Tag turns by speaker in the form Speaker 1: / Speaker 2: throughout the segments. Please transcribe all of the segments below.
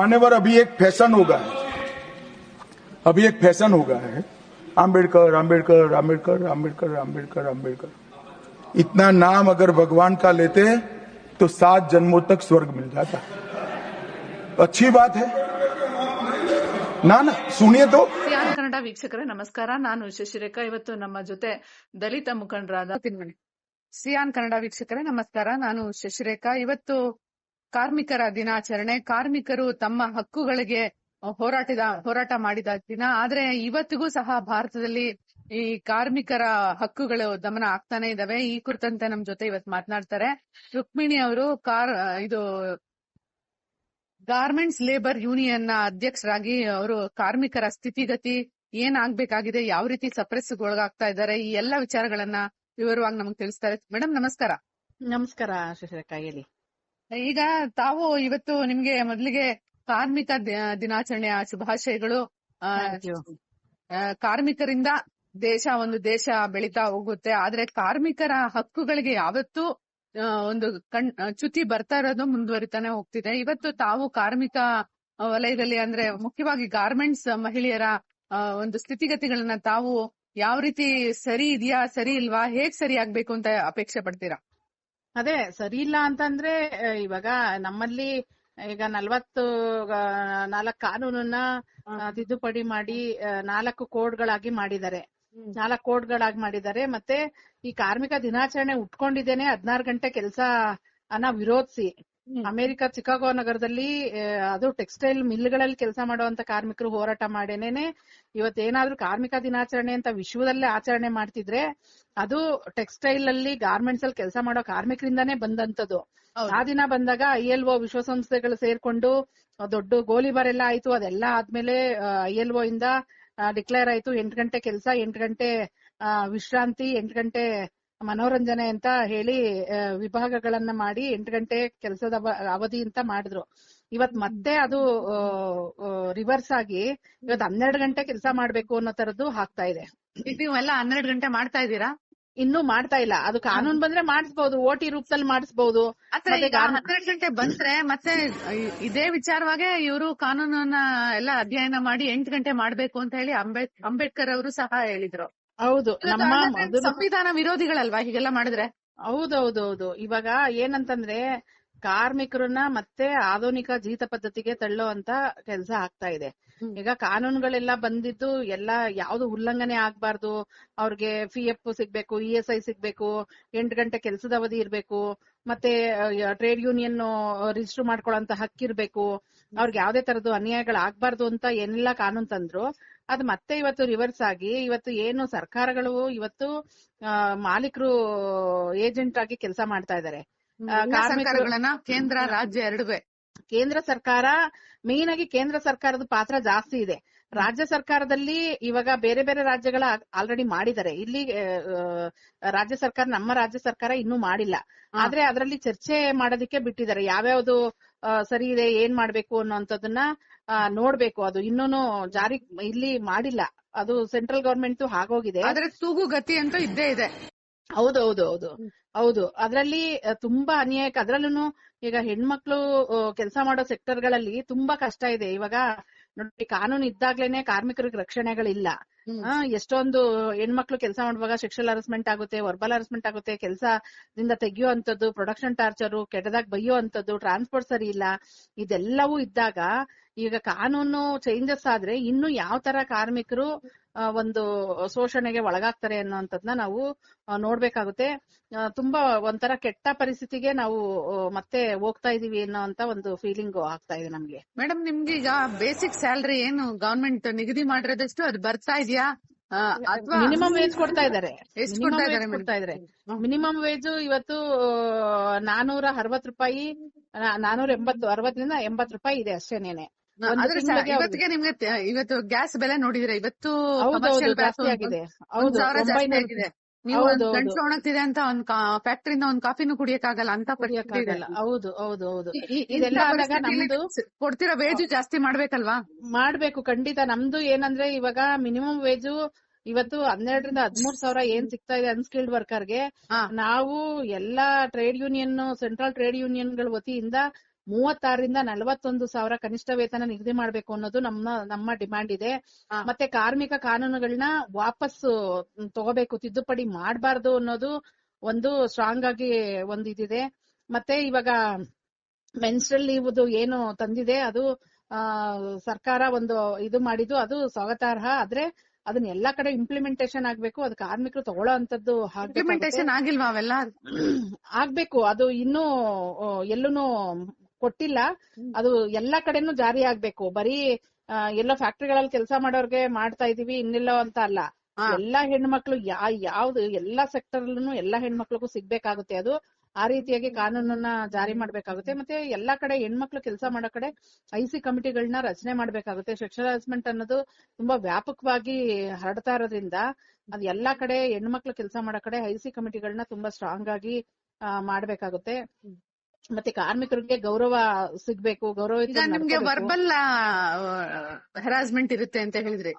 Speaker 1: मान्यवर अभी एक फैशन हो गया है, अभी एक फैशन हो गया है, आम्बेडकर आम्बेडकर आम्बेडकर आम्बेडकर आम्बेडकर आम्बेडकर। इतना नाम अगर भगवान का लेते हैं तो 7 जन्मों तक स्वर्ग मिल जाता। अच्छी बात है ना सुनिए तो।
Speaker 2: ಸಿಯಾನ್ ಕನ್ನಡ ವೀಕ್ಷಕರೇ ನಮಸ್ಕಾರ. ನಾನು ಶಶಿರೇಖಾ. ಇವತ್ತು ನಮ್ಮ ಜೊತೆ ದಲಿತ ಮುಖಂಡರಾದ ಸಿಯಾನ್ ಕನ್ನಡ ವೀಕ್ಷಕರೇ ನಮಸ್ಕಾರ. ನಾನು ಶಶಿರೇಖಾ. ಇವತ್ತು ಕಾರ್ಮಿಕರ ದಿನಾಚರಣೆ. ಕಾರ್ಮಿಕರು ತಮ್ಮ ಹಕ್ಕುಗಳಿಗೆ ಹೋರಾಟ ಮಾಡಿದ ದಿನ. ಆದ್ರೆ ಇವತ್ತಿಗೂ ಸಹ ಭಾರತದಲ್ಲಿ ಈ ಕಾರ್ಮಿಕರ ಹಕ್ಕುಗಳು ದಮನ ಆಗ್ತಾನೆ ಇದಾವೆ. ಈ ಕುರಿತಂತೆ ನಮ್ ಜೊತೆ ಇವತ್ತು ಮಾತನಾಡ್ತಾರೆ ರುಕ್ಮಿಣಿ ಅವರು. ಇದು ಗಾರ್ಮೆಂಟ್ಸ್ ಲೇಬರ್ ಯೂನಿಯನ್ ನ ಅಧ್ಯಕ್ಷರಾಗಿ ಅವರು ಕಾರ್ಮಿಕರ ಸ್ಥಿತಿಗತಿ ಏನಾಗ್ಬೇಕಾಗಿದೆ, ಯಾವ ರೀತಿ ಸಪ್ರೆಸ್ಗೊಳಗಾಗ್ತಾ ಇದ್ದಾರೆ, ಈ ಎಲ್ಲಾ ವಿಚಾರಗಳನ್ನ ವಿವರವಾಗಿ ನಮಗೆ ತಿಳಿಸ್ತಾರೆ. ಮೇಡಮ್ ನಮಸ್ಕಾರ.
Speaker 3: ನಮಸ್ಕಾರ ಶಶಿರೇಖಾ, ಹೇಳಿ.
Speaker 2: ಈಗ ತಾವು ಇವತ್ತು ನಿಮ್ಗೆ ಮೊದಲಿಗೆ ಕಾರ್ಮಿಕ ದಿನಾಚರಣೆಯ ಶುಭಾಶಯಗಳು. ಕಾರ್ಮಿಕರಿಂದ ಒಂದು ದೇಶ ಬೆಳೀತಾ ಹೋಗುತ್ತೆ. ಆದ್ರೆ ಕಾರ್ಮಿಕರ ಹಕ್ಕುಗಳಿಗೆ ಯಾವತ್ತೂ ಒಂದು ಚ್ಯುತಿ ಬರ್ತಾ ಇರೋದು ಮುಂದುವರಿತಾನೆ ಹೋಗ್ತಿದೆ. ಇವತ್ತು ತಾವು ಕಾರ್ಮಿಕ ವಲಯದಲ್ಲಿ ಅಂದ್ರೆ ಮುಖ್ಯವಾಗಿ ಗಾರ್ಮೆಂಟ್ಸ್ ಮಹಿಳೆಯರ ಒಂದು ಸ್ಥಿತಿಗತಿಗಳನ್ನ ತಾವು ಯಾವ ರೀತಿ ಸರಿ ಇದೆಯಾ, ಸರಿ ಇಲ್ವಾ, ಹೇಗ್ ಸರಿ ಆಗ್ಬೇಕು ಅಂತ ಅಪೇಕ್ಷೆ ಪಡ್ತೀರಾ?
Speaker 3: ಅದೇ ಸರಿ ಇಲ್ಲ ಅಂತಂದ್ರೆ ಇವಾಗ ನಮ್ಮಲ್ಲಿ ಈಗ 44 ಕಾನೂನನ್ನ ತಿದ್ದುಪಡಿ ಮಾಡಿ 4 ಕೋಡ್ಗಳಾಗಿ ಮಾಡಿದ್ದಾರೆ. 4 ಕೋಡ್ಗಳಾಗಿ ಮಾಡಿದ್ದಾರೆ. ಮತ್ತೆ ಈ ಕಾರ್ಮಿಕ ದಿನಾಚರಣೆ ಉಟ್ಕೊಂಡಿದ್ದೇನೆ 16 ಗಂಟೆ ಕೆಲಸ ಅನ್ನ ವಿರೋಧಿಸಿ ಅಮೆರಿಕ ಚಿಕಾಗೋ ನಗರದಲ್ಲಿ ಅದು ಟೆಕ್ಸ್ಟೈಲ್ ಮಿಲ್ಗಳಲ್ಲಿ ಕೆಲಸ ಮಾಡುವಂತ ಕಾರ್ಮಿಕರು ಹೋರಾಟ ಮಾಡೇನೆ ಇವತ್ತೇನಾದ್ರೂ ಕಾರ್ಮಿಕ ದಿನಾಚರಣೆ ಅಂತ ವಿಶ್ವದಲ್ಲೇ ಆಚರಣೆ ಮಾಡ್ತಿದ್ರೆ ಅದು ಟೆಕ್ಸ್ಟೈಲ್ ಅಲ್ಲಿ ಗಾರ್ಮೆಂಟ್ಸ್ ಅಲ್ಲಿ ಕೆಲಸ ಮಾಡೋ ಕಾರ್ಮಿಕರಿಂದಾನೇ ಬಂದಂತದ್ದು. ಆ ದಿನ ಬಂದಾಗ ILO ವಿಶ್ವಸಂಸ್ಥೆಗಳು ಸೇರ್ಕೊಂಡು ದೊಡ್ಡ ಗೋಲಿಬಾರ್ ಎಲ್ಲ ಆಯ್ತು. ಅದೆಲ್ಲ ಆದ್ಮೇಲೆ ILO ಇಂದ ಡಿಕ್ಲೇರ್ ಆಯ್ತು 8 ಗಂಟೆ ಕೆಲಸ, 8 ಗಂಟೆ ವಿಶ್ರಾಂತಿ, 8 ಗಂಟೆ ಮನೋರಂಜನೆ ಅಂತ ಹೇಳಿ ವಿಭಾಗಗಳನ್ನ ಮಾಡಿ 8 ಗಂಟೆ ಕೆಲಸದ ಅವಧಿ ಅಂತ ಮಾಡಿದ್ರು. ಇವತ್ ಮತ್ತೆ ಅದು ರಿವರ್ಸ್ ಆಗಿ ಇವತ್ 12 ಗಂಟೆ ಕೆಲಸ ಮಾಡ್ಬೇಕು ಅನ್ನೋ ತರದ್ದು ಆಗ್ತಾ ಇದೆ.
Speaker 2: ನೀವೆಲ್ಲ 12 ಗಂಟೆ ಮಾಡ್ತಾ ಇದ್ದೀರಾ?
Speaker 3: ಇನ್ನೂ ಮಾಡ್ತಾ ಇಲ್ಲ. ಅದು ಕಾನೂನು ಬಂದ್ರೆ ಮಾಡಿಸಬಹುದು, OT ರೂಪದಲ್ಲಿ ಮಾಡಿಸಬಹುದು.
Speaker 2: 12 ಗಂಟೆ ಬಂದ್ರೆ ಮತ್ತೆ ಇದೇ ವಿಚಾರವಾಗಿ ಇವರು ಕಾನೂನನ್ನ ಎಲ್ಲ ಅಧ್ಯಯನ ಮಾಡಿ 8 ಗಂಟೆ ಮಾಡ್ಬೇಕು ಅಂತ ಹೇಳಿ ಅಂಬೇಡ್ಕರ್ ಅವರು ಸಹ ಹೇಳಿದ್ರು.
Speaker 3: ಹೌದು, ನಮ್ಮ
Speaker 2: ಸಂವಿಧಾನ ವಿರೋಧಿಗಳಲ್ವಾ ಹೀಗೆಲ್ಲ ಮಾಡಿದ್ರೆ?
Speaker 3: ಹೌದೌದೌದು. ಇವಾಗ ಏನಂತಂದ್ರೆ ಕಾರ್ಮಿಕರನ್ನ ಮತ್ತೆ ಆಧುನಿಕ ಜೀತ ಪದ್ಧತಿಗೆ ತಳ್ಳೋ ಅಂತ ಕೆಲಸ ಆಗ್ತಾ ಇದೆ. ಈಗ ಕಾನೂನುಗಳೆಲ್ಲ ಬಂದಿದ್ದು ಎಲ್ಲ ಯಾವ್ದು ಉಲ್ಲಂಘನೆ ಆಗ್ಬಾರ್ದು, ಅವ್ರಿಗೆ PF ಸಿಗ್ಬೇಕು, ESI ಸಿಗ್ಬೇಕು, 8 ಗಂಟೆ ಕೆಲಸದ ಅವಧಿ ಇರ್ಬೇಕು, ಮತ್ತೆ ಟ್ರೇಡ್ ಯೂನಿಯನ್ ರಿಜಿಸ್ಟರ್ ಮಾಡ್ಕೊಳ್ಳೋಂತ ಹಕ್ಕಿರ್ಬೇಕು, ಅವ್ರಿಗೆ ಯಾವ್ದೇ ತರದ್ದು ಅನ್ಯಾಯಗಳು ಆಗ್ಬಾರ್ದು ಅಂತ ಏನೆಲ್ಲ ಕಾನೂನು ತಂದ್ರು. ಅದು ಮತ್ತೆ ಇವತ್ತು ರಿವರ್ಸ್ ಆಗಿ ಇವತ್ತು ಏನು ಸರ್ಕಾರಗಳು ಇವತ್ತು ಮಾಲೀಕರು ಏಜೆಂಟ್ ಆಗಿ ಕೆಲಸ ಮಾಡ್ತಾ ಇದ್ದಾರೆ.
Speaker 2: ಕಾರ್ಮಿಕರುಗಳನ್ನ ಕೇಂದ್ರ ರಾಜ್ಯ ಎರಡುವೆ.
Speaker 3: ಕೇಂದ್ರ ಸರ್ಕಾರ ಮೇನ್ ಆಗಿ ಕೇಂದ್ರ ಸರ್ಕಾರದ ಪಾತ್ರ ಜಾಸ್ತಿ ಇದೆ. ರಾಜ್ಯ ಸರ್ಕಾರದಲ್ಲಿ ಇವಾಗ ಬೇರೆ ಬೇರೆ ರಾಜ್ಯಗಳ ಆಲ್ರೆಡಿ ಮಾಡಿದ್ದಾರೆ. ಇಲ್ಲಿ ರಾಜ್ಯ ಸರ್ಕಾರ, ನಮ್ಮ ರಾಜ್ಯ ಸರ್ಕಾರ ಇನ್ನೂ ಮಾಡಿಲ್ಲ. ಆದ್ರೆ ಅದರಲ್ಲಿ ಚರ್ಚೆ ಮಾಡೋದಕ್ಕೆ ಬಿಟ್ಟಿದ್ದಾರೆ. ಯಾವ್ಯಾವ್ದು ಸರಿ ಇದೆ, ಏನ್ ಮಾಡ್ಬೇಕು ಅನ್ನೋಂಥದ್ದನ್ನ ನೋಡ್ಬೇಕು. ಅದು ಇನ್ನೂನು ಜಾರಿ ಇಲ್ಲಿ ಮಾಡಿಲ್ಲ. ಅದು ಸೆಂಟ್ರಲ್ ಗವರ್ಮೆಂಟ್ ಆಗೋಗಿದೆ.
Speaker 2: ಆದ್ರೆ ತೂಗು ಗತಿ ಅಂತೂ ಇದ್ದೇ ಇದೆ.
Speaker 3: ಹೌದು. ಅದ್ರಲ್ಲಿ ತುಂಬಾ ಅನ್ಯಾಯ. ಅದ್ರಲ್ಲೂ ಈಗ ಹೆಣ್ಮಕ್ಳು ಕೆಲಸ ಮಾಡೋ ಸೆಕ್ಟರ್ಗಳಲ್ಲಿ ತುಂಬಾ ಕಷ್ಟ ಇದೆ. ಇವಾಗ ನೋಡಿ, ಕಾನೂನು ಇದ್ದಾಗ್ಲೇನೆ ಕಾರ್ಮಿಕರಿಗೆ ರಕ್ಷಣೆಗಳಿಲ್ಲ. ಎಷ್ಟೊಂದು ಹೆಣ್ಮಕ್ಳು ಕೆಲಸ ಮಾಡುವಾಗ ಸೆಕ್ಷುವಲ್ ಹರಾಸ್ಮೆಂಟ್ ಆಗುತ್ತೆ, ವರ್ಬಲ್ ಹರಾಸ್ಮೆಂಟ್ ಆಗುತ್ತೆ, ಕೆಲಸದಿಂದ ತೆಗಿಯುವಂತದ್ದು, ಪ್ರೊಡಕ್ಷನ್ ಟಾರ್ಚರ್, ಕೆಟ್ಟದಾಗ ಬೈಯುವಂತದ್ದು, ಟ್ರಾನ್ಸ್ಪೋರ್ಟ್ ಸರಿ ಇಲ್ಲ, ಇದೆಲ್ಲವೂ ಇದ್ದಾಗ ಈಗ ಕಾನೂನು ಚೇಂಜಸ್ ಆದ್ರೆ ಇನ್ನು ಯಾವ ತರ ಕಾರ್ಮಿಕರು ಒಂದು ಶೋಷಣೆಗೆ ಒಳಗಾಗ್ತಾರೆ ಅನ್ನೋಂಥದ್ನ ನಾವು ನೋಡ್ಬೇಕಾಗುತ್ತೆ. ತುಂಬಾ ಒಂಥರ ಕೆಟ್ಟ ಪರಿಸ್ಥಿತಿಗೆ ನಾವು ಮತ್ತೆ ಹೋಗ್ತಾ ಇದೀವಿ ಅನ್ನೋಂತ ಒಂದು ಫೀಲಿಂಗ್ ಆಗ್ತಾ ಇದೆ ನಮ್ಗೆ.
Speaker 2: ಮೇಡಮ್, ನಿಮ್ಗೆ ಈಗ ಬೇಸಿಕ್ ಸ್ಯಾಲರಿ ಏನು ಗವರ್ಮೆಂಟ್ ನಿಗದಿ ಮಾಡಿರೋದಷ್ಟು ಅದು ಬರ್ತಾ ಇದೆಯಾ?
Speaker 3: ಮಿನಿಮಮ್ ವೇಜ್ ಕೊಡ್ತಾ ಇದ್ದಾರೆ. ಮಿನಿಮಮ್ ವೇಜ್ ಇವತ್ತು 460 ರೂಪಾಯಿ, 460ರಿಂದ 80 ರೂಪಾಯಿ ಇದೆ ಅಷ್ಟೇನೇನೆ.
Speaker 2: ಇವತ್ತಿಗೆ ನಿಮ್ಗೆ ಇವತ್ತು ಗ್ಯಾಸ್ ಬೆಲೆ ನೋಡಿದ್ರೆ ಇವತ್ತು
Speaker 3: ಜಾಸ್ತಿ ಆಗಿದೆ.
Speaker 2: ನೀವು ಗಂಟ್ಲು ಒಣಗ್ತಿದೆ ಅಂತ ಒಂದ್ ಫ್ಯಾಕ್ಟರಿಯಿಂದ ಒಂದ್ ಕಾಫಿನೂ ಕುಡಿಯಕ್ಕಾಗಲ್ಲ ಅಂತ
Speaker 3: ಕುಡಿಯಕ್ಕಾಗಲ್ಲ. ಹೌದು.
Speaker 2: ಇದೆಲ್ಲ ನಮ್ದು ಕೊಡ್ತಿರೋ ವೇಜು ಜಾಸ್ತಿ ಮಾಡ್ಬೇಕಲ್ವಾ?
Speaker 3: ಮಾಡ್ಬೇಕು, ಖಂಡಿತ. ನಮ್ದು ಏನಂದ್ರೆ ಇವಾಗ ಮಿನಿಮಮ್ ವೇಜು ಇವತ್ತು 12ರಿಂದ 13,000 ಏನ್ ಸಿಗ್ತಾ ಇದೆ ಅನ್ಸ್ಕಿಲ್ಡ್ ವರ್ಕರ್ಗೆ. ನಾವು ಎಲ್ಲಾ trade union, central trade union ಗಳ ವತಿಯಿಂದ 36ರಿಂದ 41,000 ಕನಿಷ್ಠ ವೇತನ ನಿಗದಿ ಮಾಡಬೇಕು ಅನ್ನೋದು ನಮ್ಮ ಡಿಮ್ಯಾಂಡ್ ಇದೆ. ಮತ್ತೆ ಕಾರ್ಮಿಕ ಕಾನೂನುಗಳನ್ನ ವಾಪಸ್ ತಗೋಬೇಕು, ತಿದ್ದುಪಡಿ ಮಾಡಬಾರ್ದು ಅನ್ನೋದು ಒಂದು ಸ್ಟ್ರಾಂಗ್ ಆಗಿ ಒಂದು ಇದಿದೆ. ಮತ್ತೆ ಇವಾಗ ಮೆನ್ಸ್ಟ್ರಲ್ ಲೀವ್ ಏನು ತಂದಿದೆ ಅದು ಸರ್ಕಾರ ಒಂದು ಇದು ಮಾಡಿದ್ದು ಅದು ಸ್ವಾಗತಾರ್ಹ. ಆದ್ರೆ ಅದನ್ನ ಎಲ್ಲಾ ಕಡೆ ಇಂಪ್ಲಿಮೆಂಟೇಷನ್ ಆಗ್ಬೇಕು. ಅದು ಕಾರ್ಮಿಕರು ತಗೊಳ್ಳೋ ಅಂತದ್ದು
Speaker 2: ಇಂಪ್ಲಿಮೆಂಟೇಷನ್ ಆಗಿಲ್ವಾ ಅವೆಲ್ಲ?
Speaker 3: ಆಗ್ಬೇಕು. ಅದು ಇನ್ನೂ ಎಲ್ಲೂ ಕೊಟ್ಟಿಲ್ಲ. ಅದು ಎಲ್ಲಾ ಕಡೆನೂ ಜಾರಿ ಆಗ್ಬೇಕು. ಬರೀ ಎಲ್ಲೋ ಫ್ಯಾಕ್ಟ್ರಿಗಳಲ್ಲಿ ಕೆಲಸ ಮಾಡೋರ್ಗೆ ಮಾಡ್ತಾ ಇದೀವಿ ಇನ್ನಿಲ್ಲೋ ಅಂತ ಅಲ್ಲ. ಎಲ್ಲಾ ಹೆಣ್ಮಕ್ಳು ಯಾವ್ದು ಎಲ್ಲಾ ಸೆಕ್ಟರ್ ಎಲ್ಲಾ ಹೆಣ್ಮಕ್ಳಿಗೂ ಸಿಗ್ಬೇಕಾಗುತ್ತೆ. ಅದು ಆ ರೀತಿಯಾಗಿ ಕಾನೂನನ್ನ ಜಾರಿ ಮಾಡ್ಬೇಕಾಗುತ್ತೆ. ಮತ್ತೆ ಎಲ್ಲಾ ಕಡೆ ಹೆಣ್ಮಕ್ಳು ಕೆಲಸ ಮಾಡೋ ಕಡೆ ಐಸಿ ಕಮಿಟಿಗಳನ್ನ ರಚನೆ ಮಾಡ್ಬೇಕಾಗುತ್ತೆ. ಸೆಕ್ಷುವಲ್ ಹರಾಸ್ಮೆಂಟ್ ಅನ್ನೋದು ತುಂಬಾ ವ್ಯಾಪಕವಾಗಿ ಹರಡ್ತಾ ಇರೋದ್ರಿಂದ ಅದು ಎಲ್ಲಾ ಕಡೆ ಹೆಣ್ಮಕ್ಳು ಕೆಲಸ ಮಾಡೋ ಕಡೆ ಐಸಿ ಕಮಿಟಿಗಳನ್ನ ತುಂಬಾ ಸ್ಟ್ರಾಂಗ್ ಆಗಿ ಮಾಡ್ಬೇಕಾಗುತ್ತೆ. ಮತ್ತೆ ಕಾರ್ಮಿಕರಿಗೆ ಗೌರವ ಸಿಗ್ಬೇಕು. ಗೌರವ
Speaker 2: ನಿಮ್ಗೆ ವರ್ಬಲ್ ಹರಾಸ್ಮೆಂಟ್ ಇರುತ್ತೆ ಅಂತ ಹೇಳಿದ್ರಿ.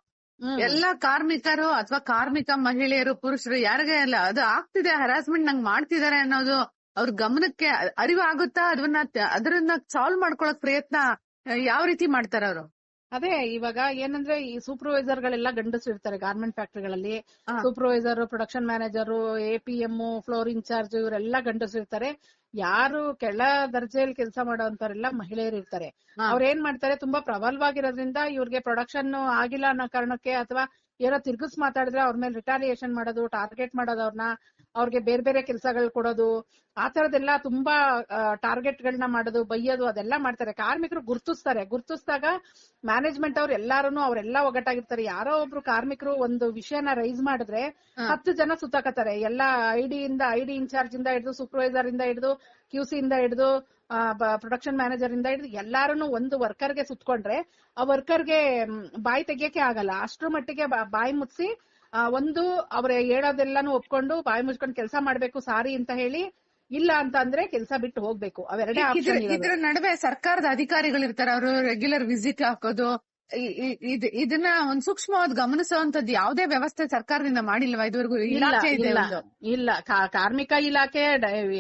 Speaker 2: ಎಲ್ಲ ಕಾರ್ಮಿಕರು ಅಥವಾ ಕಾರ್ಮಿಕ ಮಹಿಳೆಯರು ಪುರುಷರು ಯಾರಿಗೆ ಅಲ್ಲ ಅದು ಆಗ್ತಿದೆ, ಹರಾಸ್ಮೆಂಟ್ ನಂಗೆ ಮಾಡ್ತಿದ್ದಾರೆ ಅನ್ನೋದು ಅವ್ರ ಗಮನಕ್ಕೆ ಅರಿವು ಆಗುತ್ತಾ? ಅದನ್ನ ಸಾಲ್ವ್ ಮಾಡ್ಕೊಳಕ್ ಪ್ರಯತ್ನ ಯಾವ ರೀತಿ ಮಾಡ್ತಾರ ಅವರು?
Speaker 3: ಅದೇ ಇವಾಗ ಏನಂದ್ರೆ ಈ ಸೂಪರ್ವೈಸರ್ ಗಳೆಲ್ಲ ಗಂಡಸರು ಇರ್ತಾರೆ ಗಾರ್ಮೆಂಟ್ ಫ್ಯಾಕ್ಟರಿಗಳಲ್ಲಿ. Supervisor, production manager, APM, floor incharge ಇವರೆಲ್ಲ ಗಂಡಸರು ಇರ್ತಾರೆ. ಯಾರು ಕೆಳ ದರ್ಜೆಯಲ್ಲಿ ಕೆಲಸ ಮಾಡೋಂತವರೆಲ್ಲ ಮಹಿಳೆಯರು ಇರ್ತಾರೆ. ಅವ್ರ ಏನ್ ಮಾಡ್ತಾರೆ, ತುಂಬಾ ಪ್ರಬಲವಾಗಿರೋದ್ರಿಂದ ಇವ್ರಿಗೆ ಪ್ರೊಡಕ್ಷನ್ ಆಗಿಲ್ಲ ಅನ್ನೋ ಕಾರಣಕ್ಕೆ ಅಥವಾ ಏನೋ ತಿರ್ಗಿಸ್ ಮಾತಾಡಿದ್ರೆ ಅವ್ರ ಮೇಲೆ ರಿಟಾಲಿಯೇಷನ್ ಮಾಡೋದು, ಟಾರ್ಗೆಟ್ ಮಾಡೋದು, ಅವ್ರಿಗೆ ಬೇರೆ ಬೇರೆ ಕೆಲಸಗಳು ಕೊಡೋದು, ಆ ತರದೆಲ್ಲ ತುಂಬಾ ಟಾರ್ಗೆಟ್ ಗಳನ್ನ ಮಾಡೋದು, ಬೈಯೋದು ಅದೆಲ್ಲ ಮಾಡ್ತಾರೆ. ಕಾರ್ಮಿಕರು ಗುರ್ತಿಸಿದಾಗ ಮ್ಯಾನೇಜ್ಮೆಂಟ್ ಅವ್ರು ಅವರೆಲ್ಲ ಒಗ್ಗಟ್ಟಾಗಿರ್ತಾರೆ. ಯಾರೋ ಒಬ್ರು ಕಾರ್ಮಿಕರು ಒಂದು ವಿಷಯನ ರೈಸ್ ಮಾಡಿದ್ರೆ 10 ಜನ ಸುತ್ತಾಕತ್ತಾರೆ. ಎಲ್ಲ ಐಡಿ ಇನ್ಚಾರ್ಜ್ ಇಂದ ಹಿಡಿದು, ಸೂಪರ್ವೈಸರ್ ಇಂದ ಹಿಡಿದು, QC ಇಂದ ಹಿಡಿದು, ಪ್ರೊಡಕ್ಷನ್ ಮ್ಯಾನೇಜರ್ ಇಂದ ಹಿಡಿದು ಎಲ್ಲಾರು ಒಂದು ವರ್ಕರ್ಗೆ ಸುತ್ಕೊಂಡ್ರೆ ಆ ವರ್ಕರ್ಗೆ ಬಾಯಿ ತೆಗಿಯಕ್ಕೆ ಆಗಲ್ಲ. ಅಷ್ಟ್ರ ಮಟ್ಟಿಗೆ ಬಾಯಿ ಮುಚ್ಚಿ ಒಂದು ಅವ್ರ ಹೇಳೋದೆಲ್ಲಾನು ಒಪ್ಕೊಂಡು ಬಾಯಿ ಮುಚ್ಕೊಂಡು ಕೆಲಸ ಮಾಡ್ಬೇಕು ಸಾರಿ ಅಂತ ಹೇಳಿ, ಇಲ್ಲ ಅಂತ ಅಂದ್ರೆ ಕೆಲಸ ಬಿಟ್ಟು ಹೋಗ್ಬೇಕು. ಅವೆರಡೇ ಆಪ್ಷನ್.
Speaker 2: ಇದ್ರ ನಡುವೆ ಸರ್ಕಾರದ ಅಧಿಕಾರಿಗಳು ಇರ್ತಾರೆ, ಅವರು ರೆಗ್ಯುಲರ್ ವಿಸಿಟ್ ಹಾಕೋದು, ಇದನ್ನ ಒಂದ್ ಸೂಕ್ಷ್ಮವಾದ ಗಮನಿಸುವಂತದ್ದು ಯಾವುದೇ ವ್ಯವಸ್ಥೆ ಸರ್ಕಾರದಿಂದ ಮಾಡಿಲ್ವಾ ಇದುವರೆಗೂ?
Speaker 3: ಇಲ್ಲ. ಕಾರ್ಮಿಕ ಇಲಾಖೆ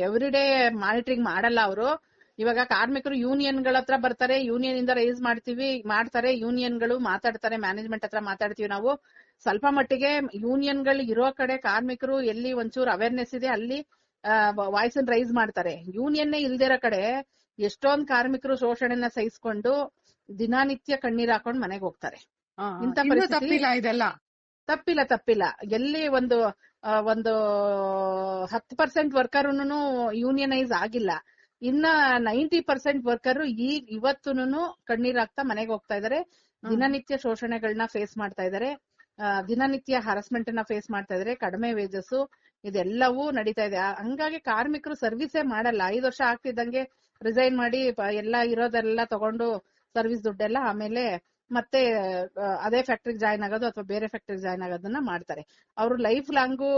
Speaker 3: ಎವ್ರಿಡೇ ಮಾನಿಟರಿಂಗ್ ಮಾಡಲ್ಲ ಅವರು. ಇವಾಗ ಕಾರ್ಮಿಕರು ಯೂನಿಯನ್ಗಳ ಹತ್ರ ಬರ್ತಾರೆ, ಯೂನಿಯನ್ ಇಂದ ರೈಸ್ ಮಾಡ್ತಾರೆ, ಯೂನಿಯನ್ಗಳು ಮಾತಾಡ್ತಾರೆ, ಮ್ಯಾನೇಜ್ಮೆಂಟ್ ಹತ್ರ ಮಾತಾಡ್ತೀವಿ ನಾವು. ಸ್ವಲ್ಪ ಮಟ್ಟಿಗೆ ಯೂನಿಯನ್ಗಳು ಇರೋ ಕಡೆ ಕಾರ್ಮಿಕರು ಎಲ್ಲಿ ಒಂಚೂರು ಅವೇರ್ನೆಸ್ ಇದೆ ಅಲ್ಲಿ ವಾಯ್ಸ್ ಅನ್ನು ರೈಸ್ ಮಾಡ್ತಾರೆ. ಯೂನಿಯನ್ನೇ ಇಲ್ದಿರೋ ಕಡೆ ಎಷ್ಟೊಂದ್ ಕಾರ್ಮಿಕರು ಶೋಷಣೆನ ಸಹಿಸ್ಕೊಂಡು ದಿನನಿತ್ಯ ಕಣ್ಣೀರ್ ಹಾಕೊಂಡ್ ಮನೆಗೆ ಹೋಗ್ತಾರೆ. ಇಂತ ಪರಿಸ್ಥಿತಿ
Speaker 2: ಇದೆಲ್ಲ
Speaker 3: ತಪ್ಪಿಲ್ಲ. ಎಲ್ಲಿ ಒಂದು 10% ವರ್ಕರ್ನು ಯೂನಿಯನೈಸ್ ಆಗಿಲ್ಲ, ಇನ್ನ 90% ವರ್ಕರ್ ಇವತ್ತುನು ಕಣ್ಣೀರ್ ಹಾಕ್ತಾ ಮನೆಗೆ ಹೋಗ್ತಾ ಇದಾರೆ. ದಿನನಿತ್ಯ ಶೋಷಣೆಗಳನ್ನ ಫೇಸ್ ಮಾಡ್ತಾ ಇದಾರೆ, ದಿನನಿತ್ಯ ಹರಾಸ್ಮೆಂಟ್ ನ ಫೇಸ್ ಮಾಡ್ತಾ ಇದಾರೆ, ಕಡಿಮೆ ವೇಜಸ್ ಇದೆಲ್ಲವೂ ನಡೀತಾ ಇದೆ. ಹಂಗಾಗಿ ಕಾರ್ಮಿಕರು ಸರ್ವಿಸೇ ಮಾಡಲ್ಲ. 5 ವರ್ಷ ಆಗ್ತಿದ್ದಂಗೆ ರಿಸೈನ್ ಮಾಡಿ ಎಲ್ಲ ಇರೋದೆಲ್ಲ ತಗೊಂಡು ಸರ್ವಿಸ್ ದುಡ್ಡೆಲ್ಲ ಆಮೇಲೆ ಮತ್ತೆ ಅದೇ ಫ್ಯಾಕ್ಟ್ರಿಗೆ ಜಾಯ್ನ್ ಆಗೋದು ಅಥವಾ ಬೇರೆ ಫ್ಯಾಕ್ಟ್ರಿಗೆ ಜಾಯ್ನ್ ಆಗೋದನ್ನ ಮಾಡ್ತಾರೆ. ಅವರು ಲೈಫ್ ಲಾಂಗು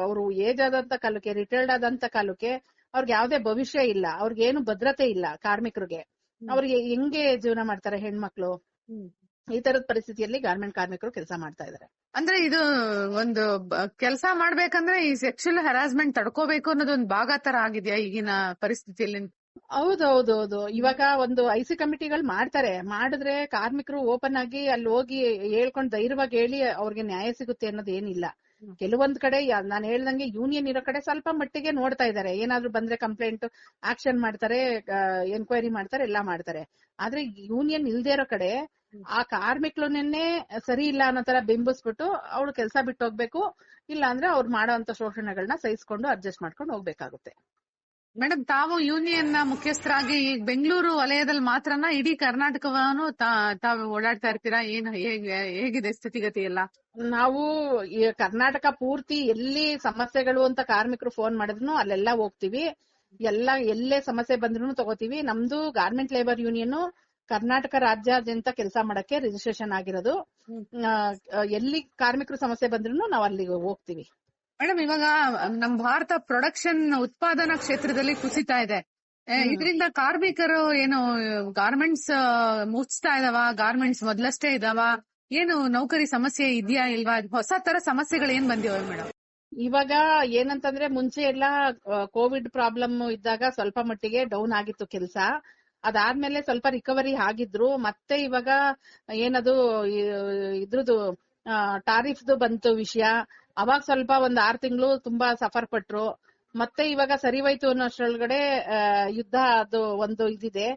Speaker 3: ಅವರು ಏಜ್ ಆದಂತ ಕಾಲಕ್ಕೆ, ರಿಟೈರ್ಡ್ ಆದಂತ ಕಾಲಕ್ಕೆ ಅವ್ರಿಗೆ ಯಾವ್ದೇ ಭವಿಷ್ಯ ಇಲ್ಲ, ಅವ್ರಿಗೇನು ಭದ್ರತೆ ಇಲ್ಲ. ಕಾರ್ಮಿಕರಿಗೆ ಅವ್ರಿಗೆ ಹೆಂಗೆ ಜೀವನ ಮಾಡ್ತಾರೆ ಹೆಣ್ಮಕ್ಳು? ಈ ತರದ ಪರಿಸ್ಥಿತಿಯಲ್ಲಿ ಗಾರ್ಮೆಂಟ್ ಕಾರ್ಮಿಕರು ಕೆಲಸ ಮಾಡ್ತಾ ಇದಾರೆ.
Speaker 2: ಅಂದ್ರೆ ಇದು ಒಂದು ಕೆಲಸ ಮಾಡ್ಬೇಕಂದ್ರೆ ಈ ಸೆಕ್ಷುವಲ್ ಹರಾಸ್ಮೆಂಟ್ ತಡ್ಕೋಬೇಕು ಅನ್ನೋದು ಒಂದು ಭಾಗ ತರ ಆಗಿದೆಯಾ ಈಗಿನ ಪರಿಸ್ಥಿತಿಯಲ್ಲಿ?
Speaker 3: ಹೌದೌದು. ಇವಾಗ ಒಂದು ಐಸಿ ಕಮಿಟಿಗಳು ಮಾಡಿದ್ರೆ ಕಾರ್ಮಿಕರು ಓಪನ್ ಆಗಿ ಅಲ್ಲಿ ಹೋಗಿ ಹೇಳ್ಕೊಂಡು ಧೈರ್ಯವಾಗಿ ಹೇಳಿ ಅವ್ರಿಗೆ ನ್ಯಾಯ ಸಿಗುತ್ತೆ ಅನ್ನೋದು ಏನಿಲ್ಲ. ಕೆಲವೊಂದ್ ಕಡೆ ನಾನು ಹೇಳ್ದಂಗೆ ಯೂನಿಯನ್ ಇರೋ ಕಡೆ ಸ್ವಲ್ಪ ಮಟ್ಟಿಗೆ ನೋಡ್ತಾ ಇದಾರೆ, ಏನಾದ್ರು ಬಂದ್ರೆ ಕಂಪ್ಲೇಂಟ್ ಆಕ್ಷನ್ ಮಾಡ್ತಾರೆ, ಎನ್ಕ್ವೈರಿ ಮಾಡ್ತಾರೆ, ಎಲ್ಲಾ ಮಾಡ್ತಾರೆ. ಆದ್ರೆ ಯೂನಿಯನ್ ಇಲ್ದೇ ಇರೋ ಕಡೆ ಆ ಕಾರ್ಮಿಕರನ್ನೇ ಸರಿ ಇಲ್ಲ ಅನ್ನೋ ತರ ಬಿಂಬಿಸ್ಬಿಟ್ಟು ಅವ್ರು ಕೆಲಸ ಬಿಟ್ಟು ಹೋಗ್ಬೇಕು, ಇಲ್ಲ ಅಂದ್ರೆ ಅವ್ರು ಮಾಡೋಂತ ಶೋಷಣೆಗಳನ್ನ ಸಹಿಸ್ಕೊಂಡು ಅಡ್ಜಸ್ಟ್ ಮಾಡ್ಕೊಂಡು ಹೋಗ್ಬೇಕಾಗುತ್ತೆ.
Speaker 2: ಮೇಡಮ್, ತಾವು ಯೂನಿಯನ್ ನ ಮುಖ್ಯಸ್ಥರಾಗಿ ಈಗ ಬೆಂಗಳೂರು ವಲಯದಲ್ಲಿ ಮಾತ್ರನಾ ಇಡೀ ಕರ್ನಾಟಕವನ್ನು ತಾವು ಓಡಾಡ್ತಾ ಇರ್ತೀರಾ? ಹೇಗಿದೆ ಸ್ಥಿತಿಗತಿ ಎಲ್ಲ?
Speaker 3: ನಾವು ಕರ್ನಾಟಕ ಪೂರ್ತಿ ಎಲ್ಲಿ ಸಮಸ್ಯೆಗಳು ಅಂತ ಕಾರ್ಮಿಕರು ಫೋನ್ ಮಾಡಿದ್ರು ಅಲ್ಲೆಲ್ಲ ಹೋಗ್ತೀವಿ. ಎಲ್ಲೇ ಸಮಸ್ಯೆ ಬಂದ್ರು ತಗೋತೀವಿ. ನಮ್ದು ಗಾರ್ಮೆಂಟ್ ಲೇಬರ್ ಯೂನಿಯನ್ ಕರ್ನಾಟಕ ರಾಜ್ಯಾದ್ಯಂತ ಕೆಲಸ ಮಾಡಕ್ಕೆ ರಿಜಿಸ್ಟ್ರೇಷನ್ ಆಗಿರೋದು. ಎಲ್ಲಿ ಕಾರ್ಮಿಕರು ಸಮಸ್ಯೆ ಬಂದ್ರು ನಾವು ಅಲ್ಲಿಗೆ ಹೋಗ್ತೀವಿ.
Speaker 2: ಮೇಡಮ್, ಇವಾಗ ನಮ್ ಭಾರತ ಪ್ರೊಡಕ್ಷನ್ ಉತ್ಪಾದನಾ ಕ್ಷೇತ್ರದಲ್ಲಿ ಕುಸಿತಾ ಇದೆ. ಇದರಿಂದ ಕಾರ್ಮಿಕರು ಏನು ಗಾರ್ಮೆಂಟ್ಸ್ ಮುಚ್ತಾ ಇದಾವ? ಗಾರ್ಮೆಂಟ್ಸ್ ಮೊದಲಷ್ಟೇ ಇದಾವ? ಏನು ನೌಕರಿ ಸಮಸ್ಯೆ ಇದೆಯಾ ಇಲ್ವಾ? ಹೊಸ ತರ ಸಮಸ್ಯೆಗಳು ಏನ್ ಬಂದಿವೆ ಮೇಡಮ್?
Speaker 3: ಇವಾಗ ಏನಂತಂದ್ರೆ ಮುಂಚೆ ಎಲ್ಲ ಕೋವಿಡ್ ಪ್ರಾಬ್ಲಮ್ ಇದ್ದಾಗ ಸ್ವಲ್ಪ ಮಟ್ಟಿಗೆ ಡೌನ್ ಆಗಿತ್ತು ಕೆಲಸ. ಅದಾದ್ಮೇಲೆ ಸ್ವಲ್ಪ ರಿಕವರಿ ಆಗಿದ್ರು. ಮತ್ತೆ ಇವಾಗ ಏನದು ಇದ್ರದ್ದು ಟಾರಿಫ್ದು ಬಂತು ವಿಷಯ. ಅವಾಗ ಸ್ವಲ್ಪ ಒಂದ್ 6 ತಿಂಗಳು ತುಂಬಾ ಸಫರ್ ಪಟ್ರು. ಮತ್ತೆ ಇವಾಗ ಸರಿ ಹೋಯ್ತು ಅನ್ನೋಷ್ಟ್ರೊಳಗಡೆ ಯುದ್ಧ ಅದು ಒಂದು ಇದಿದೆ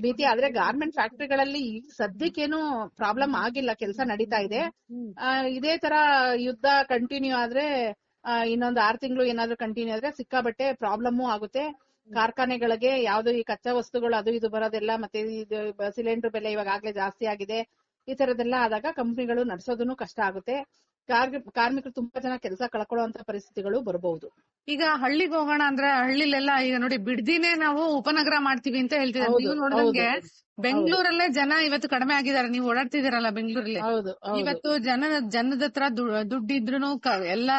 Speaker 3: ಭೀತಿ. ಆದ್ರೆ ಗಾರ್ಮೆಂಟ್ ಫ್ಯಾಕ್ಟರಿಗಳಲ್ಲಿ ಈಗ ಸದ್ಯಕ್ಕೇನು ಪ್ರಾಬ್ಲಮ್ ಆಗಿಲ್ಲ, ಕೆಲಸ ನಡೀತಾ ಇದೆ. ಇದೇ ತರ ಯುದ್ಧ ಕಂಟಿನ್ಯೂ ಆದ್ರೆ ಇನ್ನೊಂದು 6 ತಿಂಗಳು ಏನಾದ್ರು ಕಂಟಿನ್ಯೂ ಆದ್ರೆ ಸಿಕ್ಕಾಬಟ್ಟೆ ಪ್ರಾಬ್ಲಮ್ಮು ಆಗುತ್ತೆ. ಕಾರ್ಖಾನೆಗಳಿಗೆ ಯಾವ್ದು ಈ ಕಚ್ಚಾ ವಸ್ತುಗಳು ಅದು ಇದು ಬರೋದೆಲ್ಲ, ಮತ್ತೆ ಇದು ಸಿಲಿಂಡರ್ ಬೆಲೆ ಇವಾಗ ಆಗ್ಲೇ ಜಾಸ್ತಿ ಆಗಿದೆ. ಈ ತರದೆಲ್ಲ ಆದಾಗ ಕಂಪನಿಗಳು ನಡ್ಸೋದನ್ನು ಕಷ್ಟ ಆಗುತ್ತೆ. ಕಾರ್ಮಿಕರು ತುಂಬಾ ಜನ ಕೆಲಸ ಕಳ್ಕೊಳ್ಳುವಂತ ಪರಿಸ್ಥಿತಿಗಳು ಬರಬಹುದು.
Speaker 2: ಈಗ ಹಳ್ಳಿಗೆ ಹೋಗೋಣ ಅಂದ್ರೆ ಹಳ್ಳಿಲೆಲ್ಲ ಈಗ ನೋಡಿ ಬಿಡ್ದಿನೇ ನಾವು ಉಪನಗರ ಮಾಡ್ತೀವಿ ಅಂತ ಹೇಳ್ತಿದ್ದಾರೆ. ನೀವು ನೋಡಿದಂಗೆ ಬೆಂಗಳೂರಲ್ಲೇ ಜನ ಇವತ್ತು ಕಡಿಮೆ ಆಗಿದ್ದಾರೆ. ನೀವು ಓಡಾಡ್ತಿದ್ದೀರಲ್ಲ ಬೆಂಗಳೂರಲ್ಲಿ, ಇವತ್ತು ಜನದ ಹತ್ರ ದುಡ್ಡಿದ್ರು ಎಲ್ಲ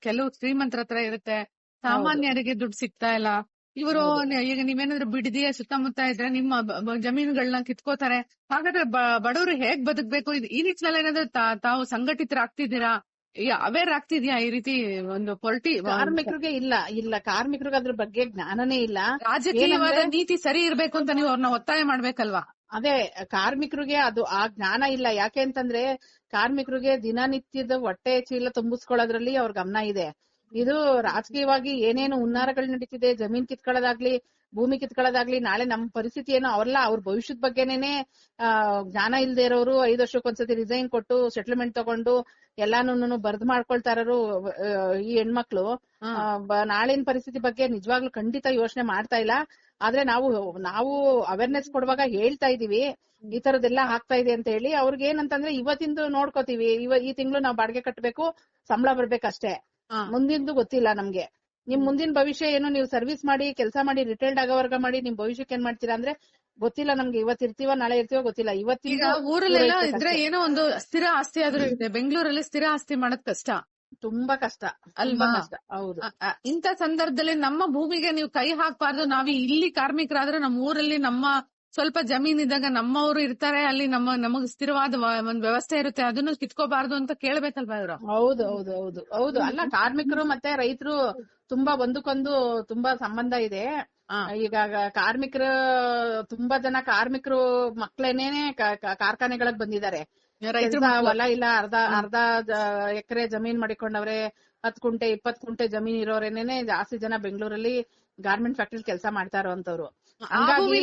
Speaker 2: ಕೆಲವು ಶ್ರೀಮಂತರ ಹತ್ರ ಇರುತ್ತೆ, ಸಾಮಾನ್ಯರಿಗೆ ದುಡ್ಡು ಸಿಗ್ತಾ ಇಲ್ಲ. ಇವರು ಈಗ ನೀವೇನಾದ್ರು ಬಿಡದಿಯ ಸುತ್ತಮುತ್ತ ಇದ್ರೆ ನಿಮ್ಮ ಜಮೀನುಗಳನ್ನ ಕಿತ್ಕೋತಾರೆ. ಹಾಗಾದ್ರೆ ಬಡವರು ಹೇಗ್ ಬದುಕ್ಬೇಕು? ಈ ನಿಟ್ಟಿನಲ್ಲಿ ಏನಾದ್ರು ತಾವು ಸಂಘಟಿತರಾಗ್ತಿದ್ದೀರಾ? ಅವೇರ್ ಆಗ್ತಿದ್ಯಾ ಈ ರೀತಿ ಒಂದು
Speaker 3: ಕಾರ್ಮಿಕರಿಗೆ? ಇಲ್ಲ ಕಾರ್ಮಿಕರಿಗೆ ಅದ್ರ ಬಗ್ಗೆ ಜ್ಞಾನನೇ ಇಲ್ಲ.
Speaker 2: ರಾಜಕೀಯವಾದ ನೀತಿ ಸರಿ ಇರ್ಬೇಕು ಅಂತ ನೀವು ಅವ್ರನ್ನ ಒತ್ತಾಯ ಮಾಡ್ಬೇಕಲ್ವಾ?
Speaker 3: ಅದೇ ಕಾರ್ಮಿಕರಿಗೆ ಅದು ಆ ಜ್ಞಾನ ಇಲ್ಲ. ಯಾಕೆ ಅಂತಂದ್ರೆ ಕಾರ್ಮಿಕರಿಗೆ ದಿನನಿತ್ಯದ ಹೊಟ್ಟೆ ಚೀಲ ತುಂಬಿಸ್ಕೊಳ್ಳೋದ್ರಲ್ಲಿ ಅವ್ರ ಗಮನ ಇದೆ. ಇದು ರಾಜಕೀಯವಾಗಿ ಏನೇನು ಹುನ್ನಾರಗಳು ನಡೀತಿದೆ, ಜಮೀನ್ ಕಿತ್ಕೊಳ್ಳೋದಾಗ್ಲಿ, ಭೂಮಿ ಕಿತ್ಕೊಳ್ಳೋದಾಗ್ಲಿ, ನಾಳೆ ನಮ್ಮ ಪರಿಸ್ಥಿತಿ ಏನೋ ಅವ್ರಲ್ಲ ಅವ್ರ ಭವಿಷ್ಯದ ಬಗ್ಗೆನೇನೆ ಜ್ಞಾನ ಇಲ್ದೇ ಇರೋರು 5 ವರ್ಷಕ್ಕೊಂದ್ಸತಿ ರಿಸೈನ್ ಕೊಟ್ಟು ಸೆಟ್ಲ್ಮೆಂಟ್ ತಗೊಂಡು ಎಲ್ಲಾನು ಬರ್ದ್ ಮಾಡ್ಕೊಳ್ತಾರು ಈ ಹೆಣ್ಮಕ್ಳು. ನಾಳಿನ ಪರಿಸ್ಥಿತಿ ಬಗ್ಗೆ ನಿಜವಾಗ್ಲೂ ಖಂಡಿತ ಯೋಚನೆ ಮಾಡ್ತಾ ಇಲ್ಲ. ಆದ್ರೆ ನಾವು ಅವೇರ್ನೆಸ್ ಕೊಡುವಾಗ ಹೇಳ್ತಾ ಇದೀವಿ ಈ ತರದೆಲ್ಲ ಆಗ್ತಾ ಇದೆ ಅಂತ ಹೇಳಿ. ಅವ್ರಿಗೆ ಏನಂತಂದ್ರೆ ಇವತ್ತಿಂದು ನೋಡ್ಕೋತೀವಿ, ಈ ತಿಂಗಳು ನಾವು ಬಾಡಿಗೆ ಕಟ್ಟಬೇಕು, ಸಂಬಳ ಬರ್ಬೇಕಷ್ಟೇ, ಮುಂದಿಂದು ಗೊತ್ತಿಲ್ಲ ನಮ್ಗೆ. ನಿಮ್ ಮುಂದಿನ ಭವಿಷ್ಯ ಏನು, ನೀವು ಸರ್ವಿಸ್ ಮಾಡಿ ಕೆಲಸ ಮಾಡಿ ರಿಟೈರ್ಡ್ ಆಗೋವರ್ಗ ಮಾಡಿ ನಿಮ್ ಭವಿಷ್ಯಕ್ಕೆ ಏನ್ ಮಾಡ್ತೀರಾ ಅಂದ್ರೆ ಗೊತ್ತಿಲ್ಲ ನಮ್ಗೆ. ಇವತ್ತು ಇರ್ತೀವ ನಾಳೆ ಇರ್ತೀವೋ ಗೊತ್ತಿಲ್ಲ. ಇವತ್ತಿನ
Speaker 2: ಊರಲ್ಲೆಲ್ಲ ಇದ್ರೆ ಏನೋ ಒಂದು ಸ್ಥಿರ ಆಸ್ತಿ ಆದ್ರೂ ಇದೆ, ಬೆಂಗಳೂರಲ್ಲಿ ಸ್ಥಿರ ಆಸ್ತಿ ಮಾಡೋದ್ ಕಷ್ಟ,
Speaker 3: ತುಂಬಾ ಕಷ್ಟ ಅಲ್ವಾ? ಹೌದು.
Speaker 2: ಇಂಥ ಸಂದರ್ಭದಲ್ಲಿ ನಮ್ಮ ಭೂಮಿಗೆ ನೀವು ಕೈ ಹಾಕ್ಬಾರ್ದು. ನಾವು ಇಲ್ಲಿ ಕಾರ್ಮಿಕರಾದ್ರೆ ನಮ್ಮ ಊರಲ್ಲಿ ನಮ್ಮ ಸ್ವಲ್ಪ ಜಮೀನ್ ಇದ್ದಾಗ ನಮ್ಮವರು ಇರ್ತಾರೆ, ಅಲ್ಲಿ ನಮಗ್ ಸ್ಥಿರವಾದ ಒಂದ್ ವ್ಯವಸ್ಥೆ ಇರುತ್ತೆ, ಅದನ್ನು ಕಿತ್ಕೋಬಾರ್ದು ಅಂತ ಕೇಳ್ಬೇಕಲ್ವಾ ಇವರು?
Speaker 3: ಹೌದು. ಅಲ್ಲ, ಕಾರ್ಮಿಕರು ಮತ್ತೆ ರೈತರು ತುಂಬಾ ಒಂದಕ್ಕೊಂದು ತುಂಬಾ ಸಂಬಂಧ ಇದೆ. ಈಗ ಕಾರ್ಮಿಕರು ತುಂಬಾ ಜನ ಕಾರ್ಮಿಕರು ಮಕ್ಳೇನೇನೆ ಕಾರ್ಖಾನೆಗಳಿಗೆ ಬಂದಿದ್ದಾರೆ. ಹೊಲ ಇಲ್ಲ, ಅರ್ಧ ಎಕರೆ ಜಮೀನ್ ಮಾಡಿಕೊಂಡವ್ರೆ, 10 ಕುಂಟೆ 20 ಕುಂಟೆ ಜಮೀನ್ ಇರೋರೇನೇನೆ ಜಾಸ್ತಿ ಜನ ಬೆಂಗಳೂರಲ್ಲಿ ಗಾರ್ಮೆಂಟ್ ಫ್ಯಾಕ್ಟ್ರಿ ಕೆಲಸ ಮಾಡ್ತಾ ಇರೋಂತವ್ರು. ಹಂಗಾಗಿ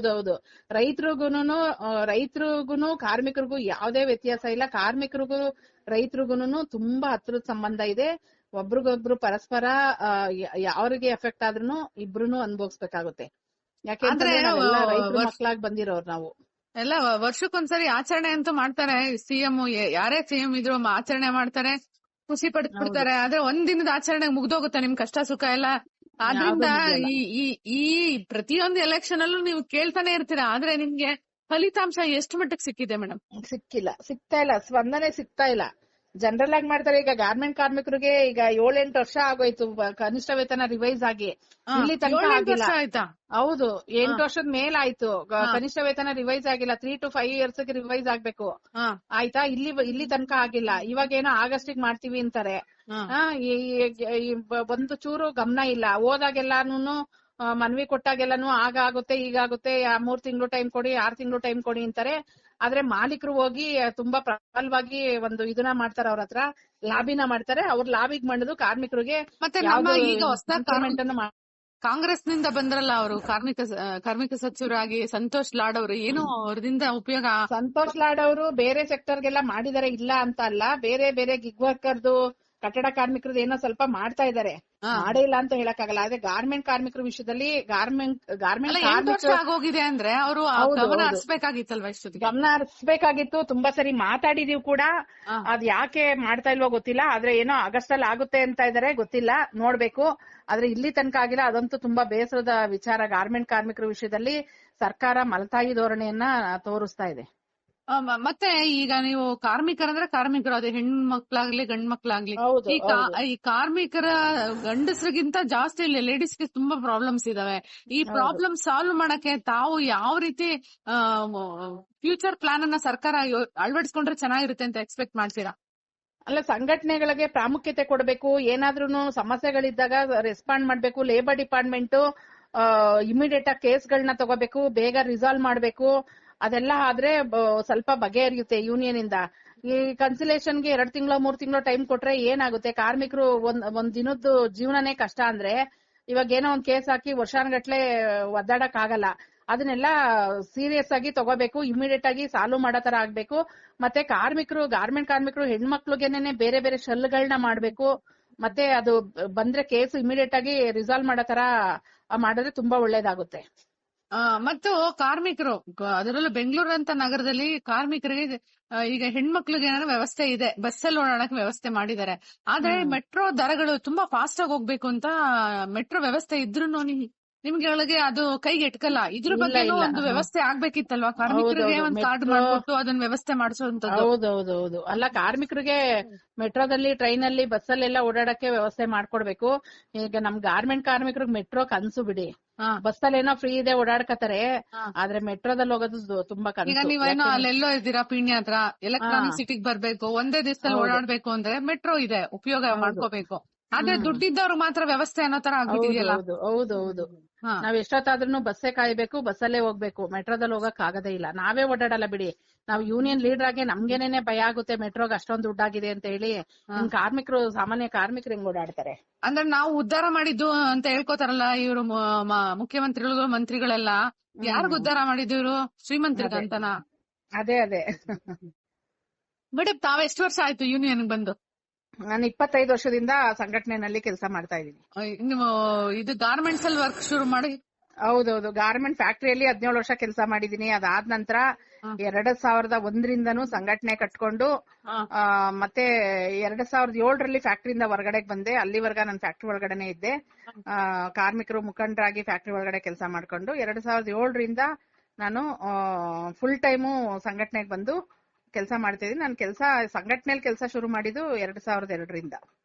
Speaker 3: ಹೌದು. ರೈತರಿಗೂ ಕಾರ್ಮಿಕರಿಗೂ ಯಾವ್ದೇ ವ್ಯತ್ಯಾಸ ಇಲ್ಲ. ಕಾರ್ಮಿಕರಿಗೂ ರೈತರಿಗೂನು ತುಂಬಾ ಹತ್ರದ ಸಂಬಂಧ ಇದೆ. ಒಬ್ರಿಗೊಬ್ರು ಪರಸ್ಪರ ಯಾವ್ರಿಗೆ ಎಫೆಕ್ಟ್ ಆದ್ರೂ ಇಬ್ರು ಅನುಭವಿಸ್ಬೇಕಾಗುತ್ತೆ. ಯಾಕೆಂದ್ರೆ ರೈತರ ಮಕ್ಕಳಾಗಿ ಬಂದಿರೋರು ನಾವು
Speaker 2: ಎಲ್ಲ. ವರ್ಷಕ್ಕೊಂದ್ಸರಿ ಆಚರಣೆ ಅಂತೂ ಮಾಡ್ತಾರೆ. ಸಿಎಂ ಯಾರೇ ಸಿಎಂ ಇದ್ರು ಆಚರಣೆ ಮಾಡ್ತಾರೆ, ಖುಷಿ ಪಡ್ಬಿಡ್ತಾರೆ. ಆದ್ರೆ ಒಂದ್ ದಿನದ ಆಚರಣೆ ಮುಗ್ದೋಗುತ್ತೆ ನಿಮ್ ಕಷ್ಟ ಸುಖ ಎಲ್ಲ. ಆದ್ರಿಂದ ಈ ಪ್ರತಿಯೊಂದು ಎಲೆಕ್ಷನ್ ಅಲ್ಲೂ ನೀವು ಕೇಳ್ತಾನೆ ಇರ್ತೀರಾ, ಆದ್ರೆ ನಿಮ್ಗೆ ಫಲಿತಾಂಶ ಎಷ್ಟು ಮಟ್ಟಕ್ಕೆ ಸಿಕ್ಕಿದೆ ಮೇಡಮ್?
Speaker 3: ಸಿಗ್ತಾ ಇಲ್ಲ, ಸ್ಪಂದನೆ ಸಿಗ್ತಾ ಇಲ್ಲ. ಜನರಲ್ ಆಗಿ ಮಾಡ್ತಾರೆ. ಈಗ ಗಾರ್ಮೆಂಟ್ ಕಾರ್ಮಿಕರಿಗೆ ಈಗ 7-8 ವರ್ಷ ಆಗೋಯ್ತು ಕನಿಷ್ಠ ವೇತನ ರಿವೈಸ್ ಆಗಿ, ಇಲ್ಲಿ ತನಕ ಆಗಿಲ್ಲ. ಹೌದು, 8 ವರ್ಷದ ಮೇಲಾಯ್ತು ಕನಿಷ್ಠ ವೇತನ ರಿವೈಸ್ ಆಗಿಲ್ಲ. 3 to 5 years ರಿವೈಸ್ ಆಗ್ಬೇಕು, ಆಯ್ತಾ? ಇಲ್ಲಿ ತನಕ ಆಗಿಲ್ಲ. ಇವಾಗ ಏನೋ ಆಗಸ್ಟಿಗೆ ಮಾಡ್ತೀವಿ ಅಂತಾರೆ. ಒಂದು ಚೂರು ಗಮನ ಇಲ್ಲ. ಹೋದಾಗೆಲ್ಲಾನು ಮನವಿ ಕೊಟ್ಟಾಗೆಲ್ಲಾನು ಆಗುತ್ತೆ ಈಗಾಗುತ್ತೆ, 3 ತಿಂಗಳು ಟೈಮ್ ಕೊಡಿ, 6 ತಿಂಗಳು ಟೈಮ್ ಕೊಡಿ ಅಂತಾರೆ. ಆದ್ರೆ ಮಾಲೀಕರು ಹೋಗಿ ತುಂಬಾ ಪ್ರಬಲವಾಗಿ ಒಂದು ಇದನ್ನ ಮಾಡ್ತಾರೆ, ಅವ್ರ ಹತ್ರ ಲಾಬಿನ ಮಾಡ್ತಾರೆ. ಅವ್ರ ಲಾಬಿಗ್ ಮಾಡಿದ್ರು ಕಾರ್ಮಿಕರಿಗೆ.
Speaker 2: ಮತ್ತೆ ಈಗ ಕಾಂಗ್ರೆಸ್ ನಿಂದ ಬಂದ್ರಲ್ಲ ಅವರು ಕಾರ್ಮಿಕ ಸಚಿವರಾಗಿ ಸಂತೋಷ್ ಲಾಡ್ ಅವರು, ಏನು ಅವ್ರದಿಂದ ಉಪಯೋಗ?
Speaker 3: ಸಂತೋಷ್ ಲಾಡ್ ಅವರು ಬೇರೆ ಸೆಕ್ಟರ್ಗೆಲ್ಲ ಮಾಡಿದಾರೆ, ಇಲ್ಲ ಅಂತ ಅಲ್ಲ. ಬೇರೆ ಗಿಗ್ ವರ್ಕರ್ದು, ಕಟ್ಟಡ ಕಾರ್ಮಿಕರದ್ದು ಏನೋ ಸ್ವಲ್ಪ ಮಾಡ್ತಾ ಇದಾರೆ, ಮಾಡೇ ಇಲ್ಲ ಅಂತ ಹೇಳಕ್ಕಾಗಲ್ಲ. ಆದ್ರೆ ಗಾರ್ಮೆಂಟ್ ಕಾರ್ಮಿಕರ ವಿಷಯದಲ್ಲಿ ಗಾರ್ಮೆಂಟ್
Speaker 2: ಆಗೋಗಿದೆ ಅಂದ್ರೆ ಅವರು ಗಮನ ಹರಿಸಬೇಕಾಗಿತ್ತಲ್ವಾ?
Speaker 3: ಗಮನ ಹರಿಸಬೇಕಾಗಿತ್ತು. ತುಂಬಾ ಸರಿ ಮಾತಾಡಿದೀವಿ ಕೂಡ. ಅದ್ ಯಾಕೆ ಮಾಡ್ತಾ ಇಲ್ವೋ ಗೊತ್ತಿಲ್ಲ. ಆದ್ರೆ ಏನೋ ಆಗಸ್ಟ್ ಅಲ್ಲಿ ಆಗುತ್ತೆ ಅಂತ ಇದಾರೆ, ಗೊತ್ತಿಲ್ಲ, ನೋಡ್ಬೇಕು. ಆದ್ರೆ ಇಲ್ಲಿ ತನಕ ಆಗಿಲ್ಲ. ಅದಂತೂ ತುಂಬಾ ಬೇಸರದ ವಿಚಾರ. ಗಾರ್ಮೆಂಟ್ ಕಾರ್ಮಿಕರ ವಿಷಯದಲ್ಲಿ ಸರ್ಕಾರ ಮಲತಾಯಿ ಧೋರಣೆಯನ್ನ ತೋರಿಸ್ತಾ ಇದೆ.
Speaker 2: ಮತ್ತೆ ಈಗ ನೀವು ಕಾರ್ಮಿಕರಂದ್ರೆ ಕಾರ್ಮಿಕರು, ಅದೇ ಹೆಣ್ಣು ಮಕ್ಳಾಗ್ಲಿ ಗಂಡ್ ಮಕ್ಳಾಗ್ಲಿ, ಈ ಕಾರ್ಮಿಕರ ಗಂಡಸರಿಗಿಂತ ಜಾಸ್ತಿ ಲೇಡೀಸ್ಗೆ ತುಂಬಾ ಪ್ರಾಬ್ಲಮ್ಸ್ ಇದಾವೆ. ಈ ಪ್ರಾಬ್ಲಮ್ ಸಾಲ್ವ್ ಮಾಡಕ್ಕೆ ತಾವು ಯಾವ ರೀತಿ ಫ್ಯೂಚರ್ ಪ್ಲಾನ್ ಅನ್ನ ಸರ್ಕಾರ ಅಳವಡಿಸ್ಕೊಂಡ್ರೆ ಚೆನ್ನಾಗಿರುತ್ತೆ ಅಂತ ಎಕ್ಸ್ಪೆಕ್ಟ್ ಮಾಡ್ತೀರಾ?
Speaker 3: ಅಲ್ಲ, ಸಂಘಟನೆಗಳಿಗೆ ಪ್ರಾಮುಖ್ಯತೆ ಕೊಡಬೇಕು. ಏನಾದ್ರೂ ಸಮಸ್ಯೆಗಳಿದ್ದಾಗ ರೆಸ್ಪಾಂಡ್ ಮಾಡ್ಬೇಕು. ಲೇಬರ್ ಡಿಪಾರ್ಟ್ಮೆಂಟ್ ಇಮಿಡಿಯೇಟ್ ಆಗಿ ಕೇಸ್ಗಳನ್ನ ತಗೋಬೇಕು, ಬೇಗ ರಿಸಾಲ್ವ್ ಮಾಡ್ಬೇಕು. ಅದೆಲ್ಲ ಆದ್ರೆ ಸ್ವಲ್ಪ ಬಗೆಹರಿಯುತ್ತೆ ಯೂನಿಯನ್ ಇಂದ. ಈ ಕನ್ಸಿಲೇಷನ್ಗೆ 2 ತಿಂಗಳು 3 ತಿಂಗಳು ಟೈಮ್ ಕೊಟ್ರೆ ಏನಾಗುತ್ತೆ? ಕಾರ್ಮಿಕರು ಒಂದ್ ದಿನದ್ದು ಜೀವನನೇ ಕಷ್ಟ ಅಂದ್ರೆ ಇವಾಗ ಏನೋ ಒಂದ್ ಕೇಸ್ ಹಾಕಿ ವರ್ಷಾನ್ಗಟ್ಲೆ ಒದ್ದಾಡಕ್ ಆಗಲ್ಲ. ಅದನ್ನೆಲ್ಲ ಸೀರಿಯಸ್ ಆಗಿ ತಗೋಬೇಕು, ಇಮಿಡಿಯೇಟ್ ಆಗಿ ಸಾಲ್ವ್ ಮಾಡೋ ತರ ಆಗ್ಬೇಕು. ಮತ್ತೆ ಗಾರ್ಮೆಂಟ್ ಕಾರ್ಮಿಕರು ಹೆಣ್ಮಕ್ಳಿಗೆನೆ ಬೇರೆ ಬೇರೆ ಶೆಲ್ಗಳನ್ನ ಮಾಡ್ಬೇಕು. ಮತ್ತೆ ಅದು ಬಂದ್ರೆ ಕೇಸ್ ಇಮಿಡಿಯೇಟ್ ಆಗಿ ರಿಸಾಲ್ವ್ ಮಾಡೋ ತರ ಮಾಡಿದ್ರೆ ತುಂಬಾ ಒಳ್ಳೇದಾಗುತ್ತೆ.
Speaker 2: ಮತ್ತು ಕಾರ್ಮಿಕರು ಅದರಲ್ಲೂ ಬೆಂಗಳೂರು ಅಂತ ನಗರದಲ್ಲಿ ಕಾರ್ಮಿಕರಿಗೆ ಈಗ ಹೆಣ್ಮಕ್ಳಿಗೆ ಏನಾದ್ರು ವ್ಯವಸ್ಥೆ ಇದೆ, ಬಸ್ಸಲ್ಲಿ ಓಡಾಡಕ್ ವ್ಯವಸ್ಥೆ ಮಾಡಿದ್ದಾರೆ. ಆದ್ರೆ ಮೆಟ್ರೋ ದರಗಳು ತುಂಬಾ ಫಾಸ್ಟ್ ಆಗಿ ಹೋಗ್ಬೇಕು ಅಂತ ಮೆಟ್ರೋ ವ್ಯವಸ್ಥೆ ಇದ್ರೂ ನಿಮ್ಗೆ ಅದು ಕೈಗೆ ಎಟ್ಕಲ್ಲ. ಇದ್ರ ಬಗ್ಗೆ ಒಂದು ವ್ಯವಸ್ಥೆ ಆಗ್ಬೇಕಿತ್ತಲ್ವಾ? ಕಾರ್ಮಿಕರಿಗೆ ಒಂದ್ ಕಾರ್ಡ್ ಮಾಡ್ಕೊಟ್ಟು ಅದನ್ನ ವ್ಯವಸ್ಥೆ ಮಾಡಿಸುವಂತದ್ದು.
Speaker 3: ಹೌದೌದೌದು. ಅಲ್ಲ, ಕಾರ್ಮಿಕರಿಗೆ ಮೆಟ್ರೋದಲ್ಲಿ, ಟ್ರೈನ್ ಅಲ್ಲಿ, ಬಸ್ಸಲ್ಲೆಲ್ಲ ಓಡಾಡಕ್ಕೆ ವ್ಯವಸ್ಥೆ ಮಾಡ್ಕೊಡ್ಬೇಕು. ಈಗ ನಮ್ ಗಾರ್ಮೆಂಟ್ ಕಾರ್ಮಿಕರಿಗೆ ಮೆಟ್ರೋ ಕನ್ಸು ಬಿಡಿ. ಬಸ್ಸಲ್ಲಿ ಏನೋ ಫ್ರೀ ಇದೆ ಓಡಾಡ್ಕತಾರೆ, ಆದ್ರೆ ಮೆಟ್ರೋದಲ್ಲಿ ಹೋಗೋದು ತುಂಬಾ ಕನ್ಸು.
Speaker 2: ಈಗ ನೀವೇನೋ ಅಲ್ಲೆಲ್ಲೋ ಇದ್ದೀರಾ ಪೀಣ್ಯ ಹತ್ರ, ಎಲೆಕ್ಟ್ರಾನಿಕ್ ಸಿಟಿಗೆ ಬರ್ಬೇಕು, ಒಂದೇ ದಿವಸದಲ್ಲಿ ಓಡಾಡ್ಬೇಕು ಅಂದ್ರೆ ಮೆಟ್ರೋ ಇದೆ, ಉಪಯೋಗ ಮಾಡ್ಕೋಬೇಕು. ಆದ್ರೆ ದುಡ್ಡಿದ್ದವ್ರು ಮಾತ್ರ ವ್ಯವಸ್ಥೆ ಅನ್ನೋ ತರ ಆಗ್ಬಿಟ್ಟಿದೆಯಲ್ಲ.
Speaker 3: ಹೌದೌದು. ನಾವ್ ಎಷ್ಟೊತ್ತಾದ್ರೂ ಬಸ್ಸೇ ಕಾಯ್ಬೇಕು, ಬಸ್ಸಲ್ಲೇ ಹೋಗ್ಬೇಕು, ಮೆಟ್ರೋದಲ್ಲಿ ಹೋಗಕ್ ಆಗದೇ ಇಲ್ಲ. ನಾವೇ ಓಡಾಡಲ್ಲ ಬಿಡಿ. ನಾವ್ ಯೂನಿಯನ್ ಲೀಡರ್ ಆಗಿ ನಮ್ಗೇನೇನೆ ಭಯ ಆಗುತ್ತೆ ಮೆಟ್ರೋಗ್ ಅಷ್ಟೊಂದು ದುಡ್ಡಾಗಿದೆ ಅಂತ ಹೇಳಿ. ಕಾರ್ಮಿಕರು, ಸಾಮಾನ್ಯ ಕಾರ್ಮಿಕರು ಹೆಂಗ್ ಓಡಾಡ್ತಾರೆ?
Speaker 2: ಅಂದ್ರೆ ನಾವು ಉದ್ಧಾರ ಮಾಡಿದ್ದು ಅಂತ ಹೇಳ್ಕೋತಾರಲ್ಲ ಇವರು ಮುಖ್ಯಮಂತ್ರಿಗಳು, ಮಂತ್ರಿಗಳೆಲ್ಲ. ಯಾರಿಗ ಉದ್ಧಾರ ಮಾಡಿದ್ರು? ಶ್ರೀಮಂತರಿಗಂತನ?
Speaker 3: ಅದೇ
Speaker 2: ಮೇಡಮ್, ತಾವ್ ಎಷ್ಟು ವರ್ಷ ಆಯ್ತು ಯೂನಿಯನ್ ಬಂದು?
Speaker 3: ನಾನು 25 ವರ್ಷದಿಂದ ಸಂಘಟನೆಯಲ್ಲಿ ಕೆಲಸ ಮಾಡ್ತಾ ಇದ್ದೀನಿ.
Speaker 2: ನೀವು ಇದು ಗಾರ್ಮೆಂಟ್ಸ್ ಅಲ್ಲಿ ವರ್ಕ್ ಶುರು ಮಾಡಿ?
Speaker 3: ಹೌದೌದು. ಗಾರ್ಮೆಂಟ್ ಫ್ಯಾಕ್ಟರಿಯಲ್ಲಿ 17 ವರ್ಷ ಕೆಲಸ ಮಾಡಿದೀನಿ. ಅದಾದ ನಂತರ 2001ರಿಂದನೂ ಸಂಘಟನೆ ಕಟ್ಕೊಂಡು ಮತ್ತೆ 2007ರಲ್ಲಿ ಫ್ಯಾಕ್ಟರಿಯಿಂದ ಹೊರಗಡೆ ಬಂದೆ. ಅಲ್ಲಿವರೆಗ ನಾನು ಫ್ಯಾಕ್ಟರಿ ಒಳಗಡೆನೆ ಇದ್ದೆ. ಕಾರ್ಮಿಕರು ಮುಖಂಡರಾಗಿ ಫ್ಯಾಕ್ಟರಿ ಒಳಗಡೆ ಕೆಲಸ ಮಾಡ್ಕೊಂಡು 2007ರಿಂದ ನಾನು ಫುಲ್ ಟೈಮು ಸಂಘಟನೆಗೆ ಬಂದು ಕೆಲಸ ಮಾಡ್ತಾ ಇದ್ದೀನಿ. ನಾನು ಸಂಘಟನೆಯಲ್ಲಿ ಕೆಲಸ ಶುರು ಮಾಡಿದ್ದು 2002ರಿಂದ.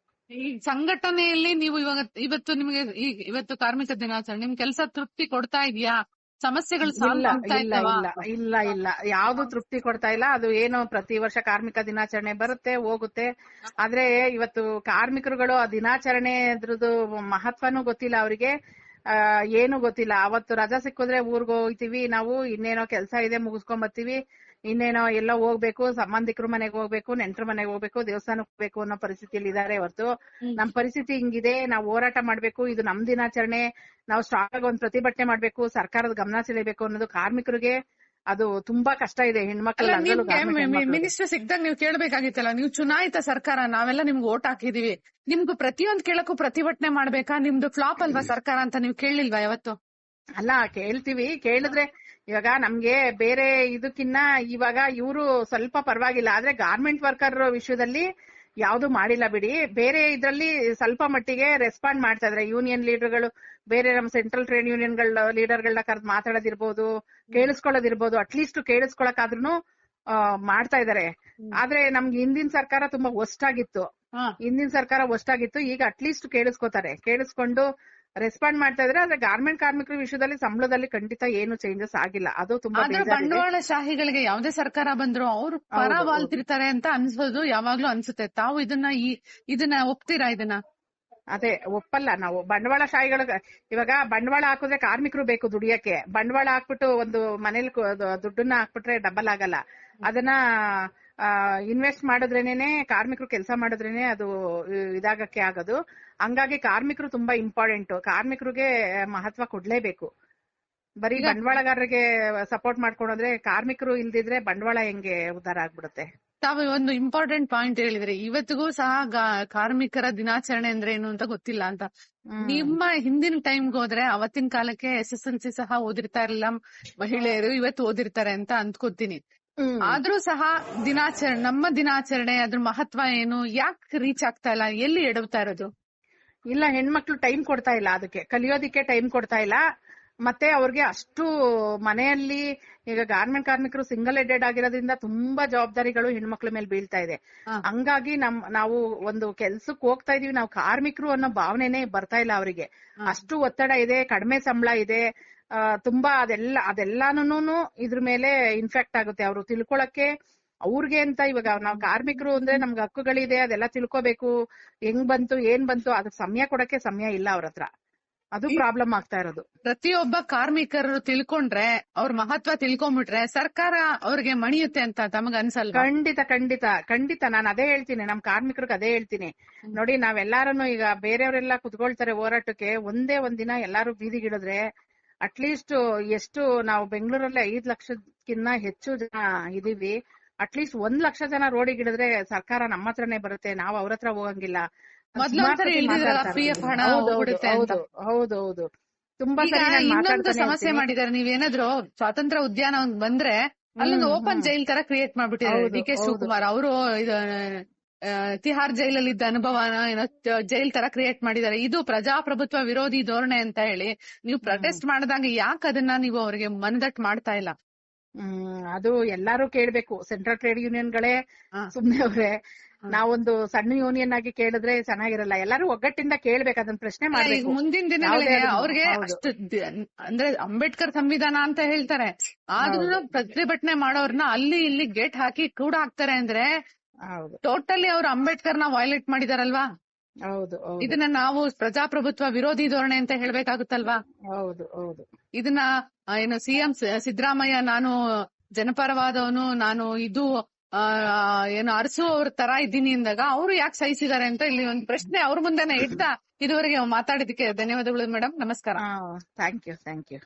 Speaker 2: ಈ ಸಂಘಟನೆಯಲ್ಲಿ ನೀವು ಇವತ್ತು ನಿಮಗೆ ಇವತ್ತು ಕಾರ್ಮಿಕ ದಿನಾಚರಣೆ ನಿಮ್ ಕೆಲಸ ತೃಪ್ತಿ ಕೊಡ್ತಾ ಇದೆಯಾ? ಸಮಸ್ಯೆಗಳು
Speaker 3: ಇಲ್ಲ, ಯಾವ್ದು ತೃಪ್ತಿ ಕೊಡ್ತಾ ಇಲ್ಲ. ಅದು ಏನು ಪ್ರತಿ ವರ್ಷ ಕಾರ್ಮಿಕ ದಿನಾಚರಣೆ ಬರುತ್ತೆ ಹೋಗುತ್ತೆ. ಆದ್ರೆ ಇವತ್ತು ಕಾರ್ಮಿಕರುಗಳು ಆ ದಿನಾಚರಣೆ ಅದ್ರದ್ದು ಮಹತ್ವನೂ ಗೊತ್ತಿಲ್ಲ ಅವರಿಗೆ, ಏನು ಗೊತ್ತಿಲ್ಲ. ಅವತ್ತು ರಜಾ ಸಿಕ್ಕಿದ್ರೆ ಊರ್ಗ್ ಹೋಗ್ತೀವಿ ನಾವು, ಇನ್ನೇನೋ ಕೆಲಸ ಇದೆ ಮುಗಿಸ್ಕೊಂಡ್ ಬರ್ತೀವಿ, ಇನ್ನೇನೋ ಎಲ್ಲ ಹೋಗ್ಬೇಕು, ಸಂಬಂಧಿಕರ ಮನೆಗೆ ಹೋಗ್ಬೇಕು, ನೆಂಟರ ಮನೆಗೆ ಹೋಗ್ಬೇಕು, ದೇವಸ್ಥಾನಕ್ಕೆ ಹೋಗ್ಬೇಕು ಅನ್ನೋ ಪರಿಸ್ಥಿತಿಯಲ್ಲಿ ಇದಾರೆ ಹೊರತು ನಮ್ ಪರಿಸ್ಥಿತಿ ಹಿಂಗಿದೆ. ನಾವು ಹೋರಾಟ ಮಾಡ್ಬೇಕು, ಇದು ನಮ್ ದಿನಾಚರಣೆ, ನಾವು ಸ್ಟ್ರಾಂಗ್ ಆಗಿ ಒಂದ್ ಪ್ರತಿಭಟನೆ ಮಾಡ್ಬೇಕು, ಸರ್ಕಾರದ ಗಮನ ಸೆಳೆಬೇಕು ಅನ್ನೋದು ಕಾರ್ಮಿಕರಿಗೆ ಅದು ತುಂಬಾ ಕಷ್ಟ ಇದೆ. ಹೆಣ್ಮಕ್ಳು
Speaker 2: ಮಿನಿಸ್ಟರ್ ಸಿಗ್ದಾಗ ನೀವು ಕೇಳಬೇಕಾಗಿತ್ತಲ್ಲ, ನೀವು ಚುನಾಯಿತ ಸರ್ಕಾರ, ನಾವೆಲ್ಲ ನಿಮ್ಗೆ ಓಟ್ ಹಾಕಿದೀವಿ, ನಿಮ್ಗೂ ಪ್ರತಿಯೊಂದ್ ಕೇಳಕ್ಕೂ ಪ್ರತಿಭಟನೆ ಮಾಡ್ಬೇಕಾ? ನಿಮ್ದು ಫ್ಲಾಪ್ ಅಲ್ವಾ ಸರ್ಕಾರ ಅಂತ ನೀವು ಕೇಳಲಿಲ್ವಾ ಯಾವತ್ತು?
Speaker 3: ಅಲ್ಲ, ಕೇಳ್ತೀವಿ. ಕೇಳಿದ್ರೆ ಇವಾಗ ನಮ್ಗೆ ಬೇರೆ ಇದಕ್ಕಿನ್ನ ಇವಾಗ ಇವರು ಸ್ವಲ್ಪ ಪರವಾಗಿಲ್ಲ. ಆದ್ರೆ ಗಾರ್ಮೆಂಟ್ ವರ್ಕರ್ ವಿಷಯದಲ್ಲಿ ಯಾವ್ದು ಮಾಡಿಲ್ಲ ಬಿಡಿ. ಬೇರೆ ಇದ್ರಲ್ಲಿ ಸ್ವಲ್ಪ ಮಟ್ಟಿಗೆ ರೆಸ್ಪಾಂಡ್ ಮಾಡ್ತಾ ಇದ್ರೆ ಯೂನಿಯನ್ ಲೀಡರ್ಗಳು, ಬೇರೆ ನಮ್ಮ ಸೆಂಟ್ರಲ್ ಟ್ರೇಡ್ ಯೂನಿಯನ್ ಗಳ ಲೀಡರ್ಗಳನ್ನ ಕರೆದು ಮಾತಾಡೋದಿರ್ಬೋದು, ಕೇಳಿಸ್ಕೊಳ್ಳೋದಿರ್ಬೋದು, ಅಟ್ಲೀಸ್ಟ್ ಕೇಳಿಸ್ಕೊಳಕಾದ್ರೂ ಮಾಡ್ತಾ ಇದಾರೆ. ಆದ್ರೆ ನಮ್ಗೆ ಹಿಂದಿನ ಸರ್ಕಾರ ತುಂಬಾ ವರ್ಸ್ಟ್ ಆಗಿತ್ತು. ಈಗ ಅಟ್ಲೀಸ್ಟ್ ಕೇಳಿಸ್ಕೊಂಡು ರೆಸ್ಪಾಂಡ್ ಮಾಡ್ತಾ ಇದ್ರೆ. ಆದ್ರೆ ಗಾರ್ಮೆಂಟ್ ಕಾರ್ಮಿಕರ ವಿಷಯದಲ್ಲಿ ಸಂಬಳದಲ್ಲಿ ಖಂಡಿತ ಏನು ಚೇಂಜಸ್ ಆಗಿಲ್ಲ. ಅದು ತುಂಬಾ
Speaker 2: ಬಂಡವಾಳಶಾಹಿಗಳಿಗೆ ಯಾವುದೇ ಸರ್ಕಾರ ಬಂದ್ರು ಅವ್ರು ಪರ ವಾಲ್ತಿರ್ತಾರೆ ಅಂತ ಅನ್ಸೋದು ಯಾವಾಗ್ಲೂ ಅನ್ಸುತ್ತೆ. ತಾವು ಇದನ್ನ ಒಪ್ತೀರಾ? ಇದನ್ನ
Speaker 3: ಅದೇ ಒಪ್ಪಲ್ಲ ನಾವು. ಬಂಡವಾಳಶಾಹಿಗಳ ಇವಾಗ ಬಂಡವಾಳ ಹಾಕಿದ್ರೆ ಕಾರ್ಮಿಕರು ಬೇಕು ದುಡಿಯಕ್ಕೆ. ಬಂಡವಾಳ ಹಾಕ್ಬಿಟ್ಟು ಒಂದು ಮನೇಲಿ ದುಡ್ಡನ್ನ ಹಾಕ್ಬಿಟ್ರೆ ಡಬಲ್ ಆಗಲ್ಲ. ಅದನ್ನ ಇನ್ವೆಸ್ಟ್ ಮಾಡಿದ್ರೇನೆ ಕಾರ್ಮಿಕರು ಕೆಲಸ ಮಾಡಿದ್ರೇನೆ ಅದು ಇದಾಗಕ್ಕೆ ಆಗೋದು. ಹಂಗಾಗಿ ಕಾರ್ಮಿಕರು ತುಂಬಾ ಇಂಪಾರ್ಟೆಂಟ್. ಕಾರ್ಮಿಕರಿಗೆ ಮಹತ್ವ ಕೊಡ್ಲೇಬೇಕು. ಬರೀ ಬಂಡವಾಳಗಾರರಿಗೆ ಸಪೋರ್ಟ್ ಮಾಡ್ಕೊಂಡ್ರೆ ಕಾರ್ಮಿಕರು ಇಲ್ದಿದ್ರೆ ಬಂಡವಾಳ ಹೆಂಗೆ ಉದ್ಧಾರ ಆಗ್ಬಿಡುತ್ತೆ?
Speaker 2: ತಾವು ಒಂದು ಇಂಪಾರ್ಟೆಂಟ್ ಪಾಯಿಂಟ್ ಹೇಳಿದ್ರೆ, ಇವತ್ತಿಗೂ ಸಹ ಕಾರ್ಮಿಕರ ದಿನಾಚರಣೆ ಅಂದ್ರೆ ಏನು ಅಂತ ಗೊತ್ತಿಲ್ಲ ಅಂತ. ನಿಮ್ಮ ಹಿಂದಿನ ಟೈಮ್ಗೆ ಹೋದ್ರೆ ಅವತ್ತಿನ ಕಾಲಕ್ಕೆ SSLC ಸಹ ಓದಿರ್ತಾ ಇರಲಿಲ್ಲ ಮಹಿಳೆಯರು, ಇವತ್ತು ಓದಿರ್ತಾರೆ ಅಂತ ಅಂದ್ಕೋತೀನಿ. ಆದ್ರೂ ಸಹ ನಮ್ಮ ದಿನಾಚರಣೆ ಅದ್ರ ಮಹತ್ವ ಏನು, ಯಾಕೆ ರೀಚ್ ಆಗ್ತಾ ಇಲ್ಲ, ಎಲ್ಲಿ ಎಡವ್ತಾ ಇರೋದು?
Speaker 3: ಇಲ್ಲ, ಹೆಣ್ಮಕ್ಳು ಟೈಮ್ ಕೊಡ್ತಾ ಇಲ್ಲ, ಅದಕ್ಕೆ ಕಲಿಯೋದಿಕ್ಕೆ ಟೈಮ್ ಕೊಡ್ತಾ ಇಲ್ಲ. ಮತ್ತೆ ಅವ್ರಿಗೆ ಅಷ್ಟು ಮನೆಯಲ್ಲಿ ಈಗ ಗಾರ್ಮೆಂಟ್ ಕಾರ್ಮಿಕರು ಸಿಂಗಲ್ ಹೆಡೆಡ್ ಆಗಿರೋದ್ರಿಂದ ತುಂಬಾ ಜವಾಬ್ದಾರಿಗಳು ಹೆಣ್ಮಕ್ಳ ಮೇಲೆ ಬೀಳ್ತಾ ಇದೆ. ಹಂಗಾಗಿ ನಾವು ಒಂದು ಕೆಲ್ಸಕ್ಕೆ ಹೋಗ್ತಾ ಇದೀವಿ, ನಾವು ಕಾರ್ಮಿಕರು ಅನ್ನೋ ಭಾವನೆನೇ ಬರ್ತಾ ಇಲ್ಲ ಅವರಿಗೆ. ಅಷ್ಟು ಒತ್ತಡ ಇದೆ, ಕಡಿಮೆ ಸಂಬಳ ಇದೆ, ತುಂಬಾ ಅದೆಲ್ಲಾನು ಇದ್ರ ಮೇಲೆ ಇನ್ಫೆಕ್ಟ್ ಆಗುತ್ತೆ. ಅವರು ತಿಳ್ಕೊಳಕ್ಕೆ ಅವ್ರಿಗೆ ಅಂತ ಇವಾಗ ನಾವು ಕಾರ್ಮಿಕರು ಅಂದ್ರೆ ನಮ್ಗೆ ಹಕ್ಕುಗಳಿದೆ, ಅದೆಲ್ಲ ತಿಳ್ಕೊಬೇಕು, ಹೆಂಗ್ ಬಂತು ಏನ್ ಬಂತು, ಅದಕ್ಕೆ ಸಮಯ ಕೊಡಕ್ಕೆ ಸಮಯ ಇಲ್ಲ ಅವ್ರ ಹತ್ರ. ಅದು ಪ್ರಾಬ್ಲಮ್ ಆಗ್ತಾ ಇರೋದು.
Speaker 2: ಪ್ರತಿಯೊಬ್ಬ ಕಾರ್ಮಿಕರು ತಿಳ್ಕೊಂಡ್ರೆ, ಅವ್ರ ಮಹತ್ವ ತಿಳ್ಕೊಂಡ್ಬಿಟ್ರೆ ಸರ್ಕಾರ ಅವ್ರಿಗೆ ಮಣಿಯುತ್ತೆ ಅಂತ ತಮಗ ಅನ್ಸಲ್ವಾ?
Speaker 3: ಖಂಡಿತ ನಾನು ಅದೇ ಹೇಳ್ತೀನಿ, ನಮ್ ಕಾರ್ಮಿಕರಿಗೆ ಅದೇ ಹೇಳ್ತೀನಿ. ನೋಡಿ, ನಾವೆಲ್ಲಾರನು ಈಗ ಬೇರೆಯವರೆಲ್ಲ ಕುತ್ಕೊಳ್ತಾರೆ ಹೋರಾಟಕ್ಕೆ, ಒಂದೇ ಒಂದಿನ ಎಲ್ಲಾರು ಬೀದಿಗಿಳಿದ್ರೆ ಅಟ್ಲೀಸ್ಟ್ ಎಷ್ಟು ನಾವು ಬೆಂಗಳೂರಲ್ಲಿ 5 ಲಕ್ಷಕ್ಕಿಂತ ಹೆಚ್ಚು ಜನ ಇದೀವಿ. ಅಟ್ಲೀಸ್ಟ್ 1 ಲಕ್ಷ ಜನ ರೋಡಿಗಿಳಿದ್ರೆ ಸರ್ಕಾರ ನಮ್ಮ ಹತ್ರನೇ ಬರುತ್ತೆ, ನಾವು ಅವ್ರ ಹತ್ರ ಹೋಗಂಗಿಲ್ಲ. ಹೌದು ತುಂಬಾ
Speaker 2: ಇನ್ನೊಂದು ಸಮಸ್ಯೆ ಮಾಡಿದ್ದಾರೆ. ನೀವೇನಾದ್ರು ಸ್ವಾತಂತ್ರ್ಯ ಉದ್ಯಾನ ಬಂದ್ರೆ ಅಲ್ಲೊಂದು ಓಪನ್ ಜೈಲ್ ತರ ಕ್ರಿಯೇಟ್ ಮಾಡ್ಬಿಟ್ಟಿದ್ದಾರೆ. ಡಿ ಕೆ ಶಿವಕುಮಾರ್ ಅವರು ತಿಹಾರ್ ಜೈಲಲ್ಲಿ ಇದ್ದ ಅನುಭವನ ಏನೋ ಜೈಲ್ ತರ ಕ್ರಿಯೇಟ್ ಮಾಡಿದ್ದಾರೆ. ಇದು ಪ್ರಜಾಪ್ರಭುತ್ವ ವಿರೋಧಿ ಧೋರಣೆ ಅಂತ ಹೇಳಿ ನೀವು ಪ್ರೊಟೆಸ್ಟ್ ಮಾಡಿದಾಗ ಯಾಕೆ ಅದನ್ನ ನೀವು ಅವರಿಗೆ ಮನದಟ್ಟು ಮಾಡ್ತಾ ಇಲ್ಲ?
Speaker 3: ಅದು ಎಲ್ಲಾರು ಕೇಳ್ಬೇಕು. ಸೆಂಟ್ರಲ್ ಟ್ರೇಡ್ ಯೂನಿಯನ್ಗಳೇ ಸುಮ್ನೆ ಅವ್ರೆ. ನಾವೊಂದು ಸಣ್ಣ ಯೂನಿಯನ್ ಆಗಿ ಕೇಳಿದ್ರೆ ಚೆನ್ನಾಗಿರಲ್ಲ. ಎಲ್ಲಾರು ಒಗ್ಗಟ್ಟಿಂದ ಕೇಳ್ಬೇಕು, ಅದನ್ನ ಪ್ರಶ್ನೆ ಮಾಡ್ಬೇಕು.
Speaker 2: ಮುಂದಿನ ದಿನಗಳಿಗೆ ಅವ್ರಿಗೆ ಅಷ್ಟು ಅಂದ್ರೆ ಅಂಬೇಡ್ಕರ್ ಸಂವಿಧಾನ ಅಂತ ಹೇಳ್ತಾರೆ, ಆದ್ರೂ ಪ್ರತಿಭಟನೆ ಮಾಡೋರ್ನ ಅಲ್ಲಿ ಇಲ್ಲಿ ಗೇಟ್ ಹಾಕಿ ಕೂಡ ಹಾಕ್ತಾರೆ ಅಂದ್ರೆ ಟೋಟಲಿ ಅವ್ರು ಅಂಬೇಡ್ಕರ್ನ ವೈಲೇಟ್ ಮಾಡಿದಾರಲ್ವಾ?
Speaker 3: ಹೌದು.
Speaker 2: ಇದನ್ನ ನಾವು ಪ್ರಜಾಪ್ರಭುತ್ವ ವಿರೋಧಿ ಧೋರಣೆ ಅಂತ ಹೇಳ್ಬೇಕಾಗುತ್ತಲ್ವಾ?
Speaker 3: ಹೌದು.
Speaker 2: ಇದನ್ನ ಏನು ಸಿಎಂ ಸಿದ್ದರಾಮಯ್ಯ ನಾನು ಜನಪರವಾದವನು, ನಾನು ಇದು ಏನು ಅರಸುವವ್ರ ತರ ಇದ್ದೀನಿ ಅಂದಾಗ ಅವರು ಯಾಕೆ ಸಹಿಸಿದ್ದಾರೆ ಅಂತ ಇಲ್ಲಿ ಒಂದು ಪ್ರಶ್ನೆ ಅವ್ರ ಮುಂದೆನೆ ಇಡ್ತಾ ಇದುವರೆಗೆ ಮಾತಾಡಿದಕ್ಕೆ ಧನ್ಯವಾದಗಳು ಮೇಡಮ್. ನಮಸ್ಕಾರ.
Speaker 3: Thank you.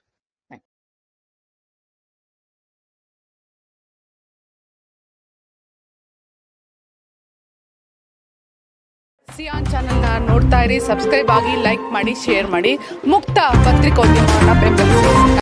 Speaker 2: ಸಿಯಾನ್ ಚಾನೆಲ್ ನೋಡ್ತಾ ಇರಿ, ಸಬ್ಸ್ಕ್ರೈಬ್ ಆಗಿ, ಲೈಕ್ ಮಾಡಿ, ಶೇರ್ ಮಾಡಿ. ಮುಕ್ತ ಪತ್ರಿಕೋದ್ಯಮವನ್ನು ಬೆಂಬಲಿಸಿ.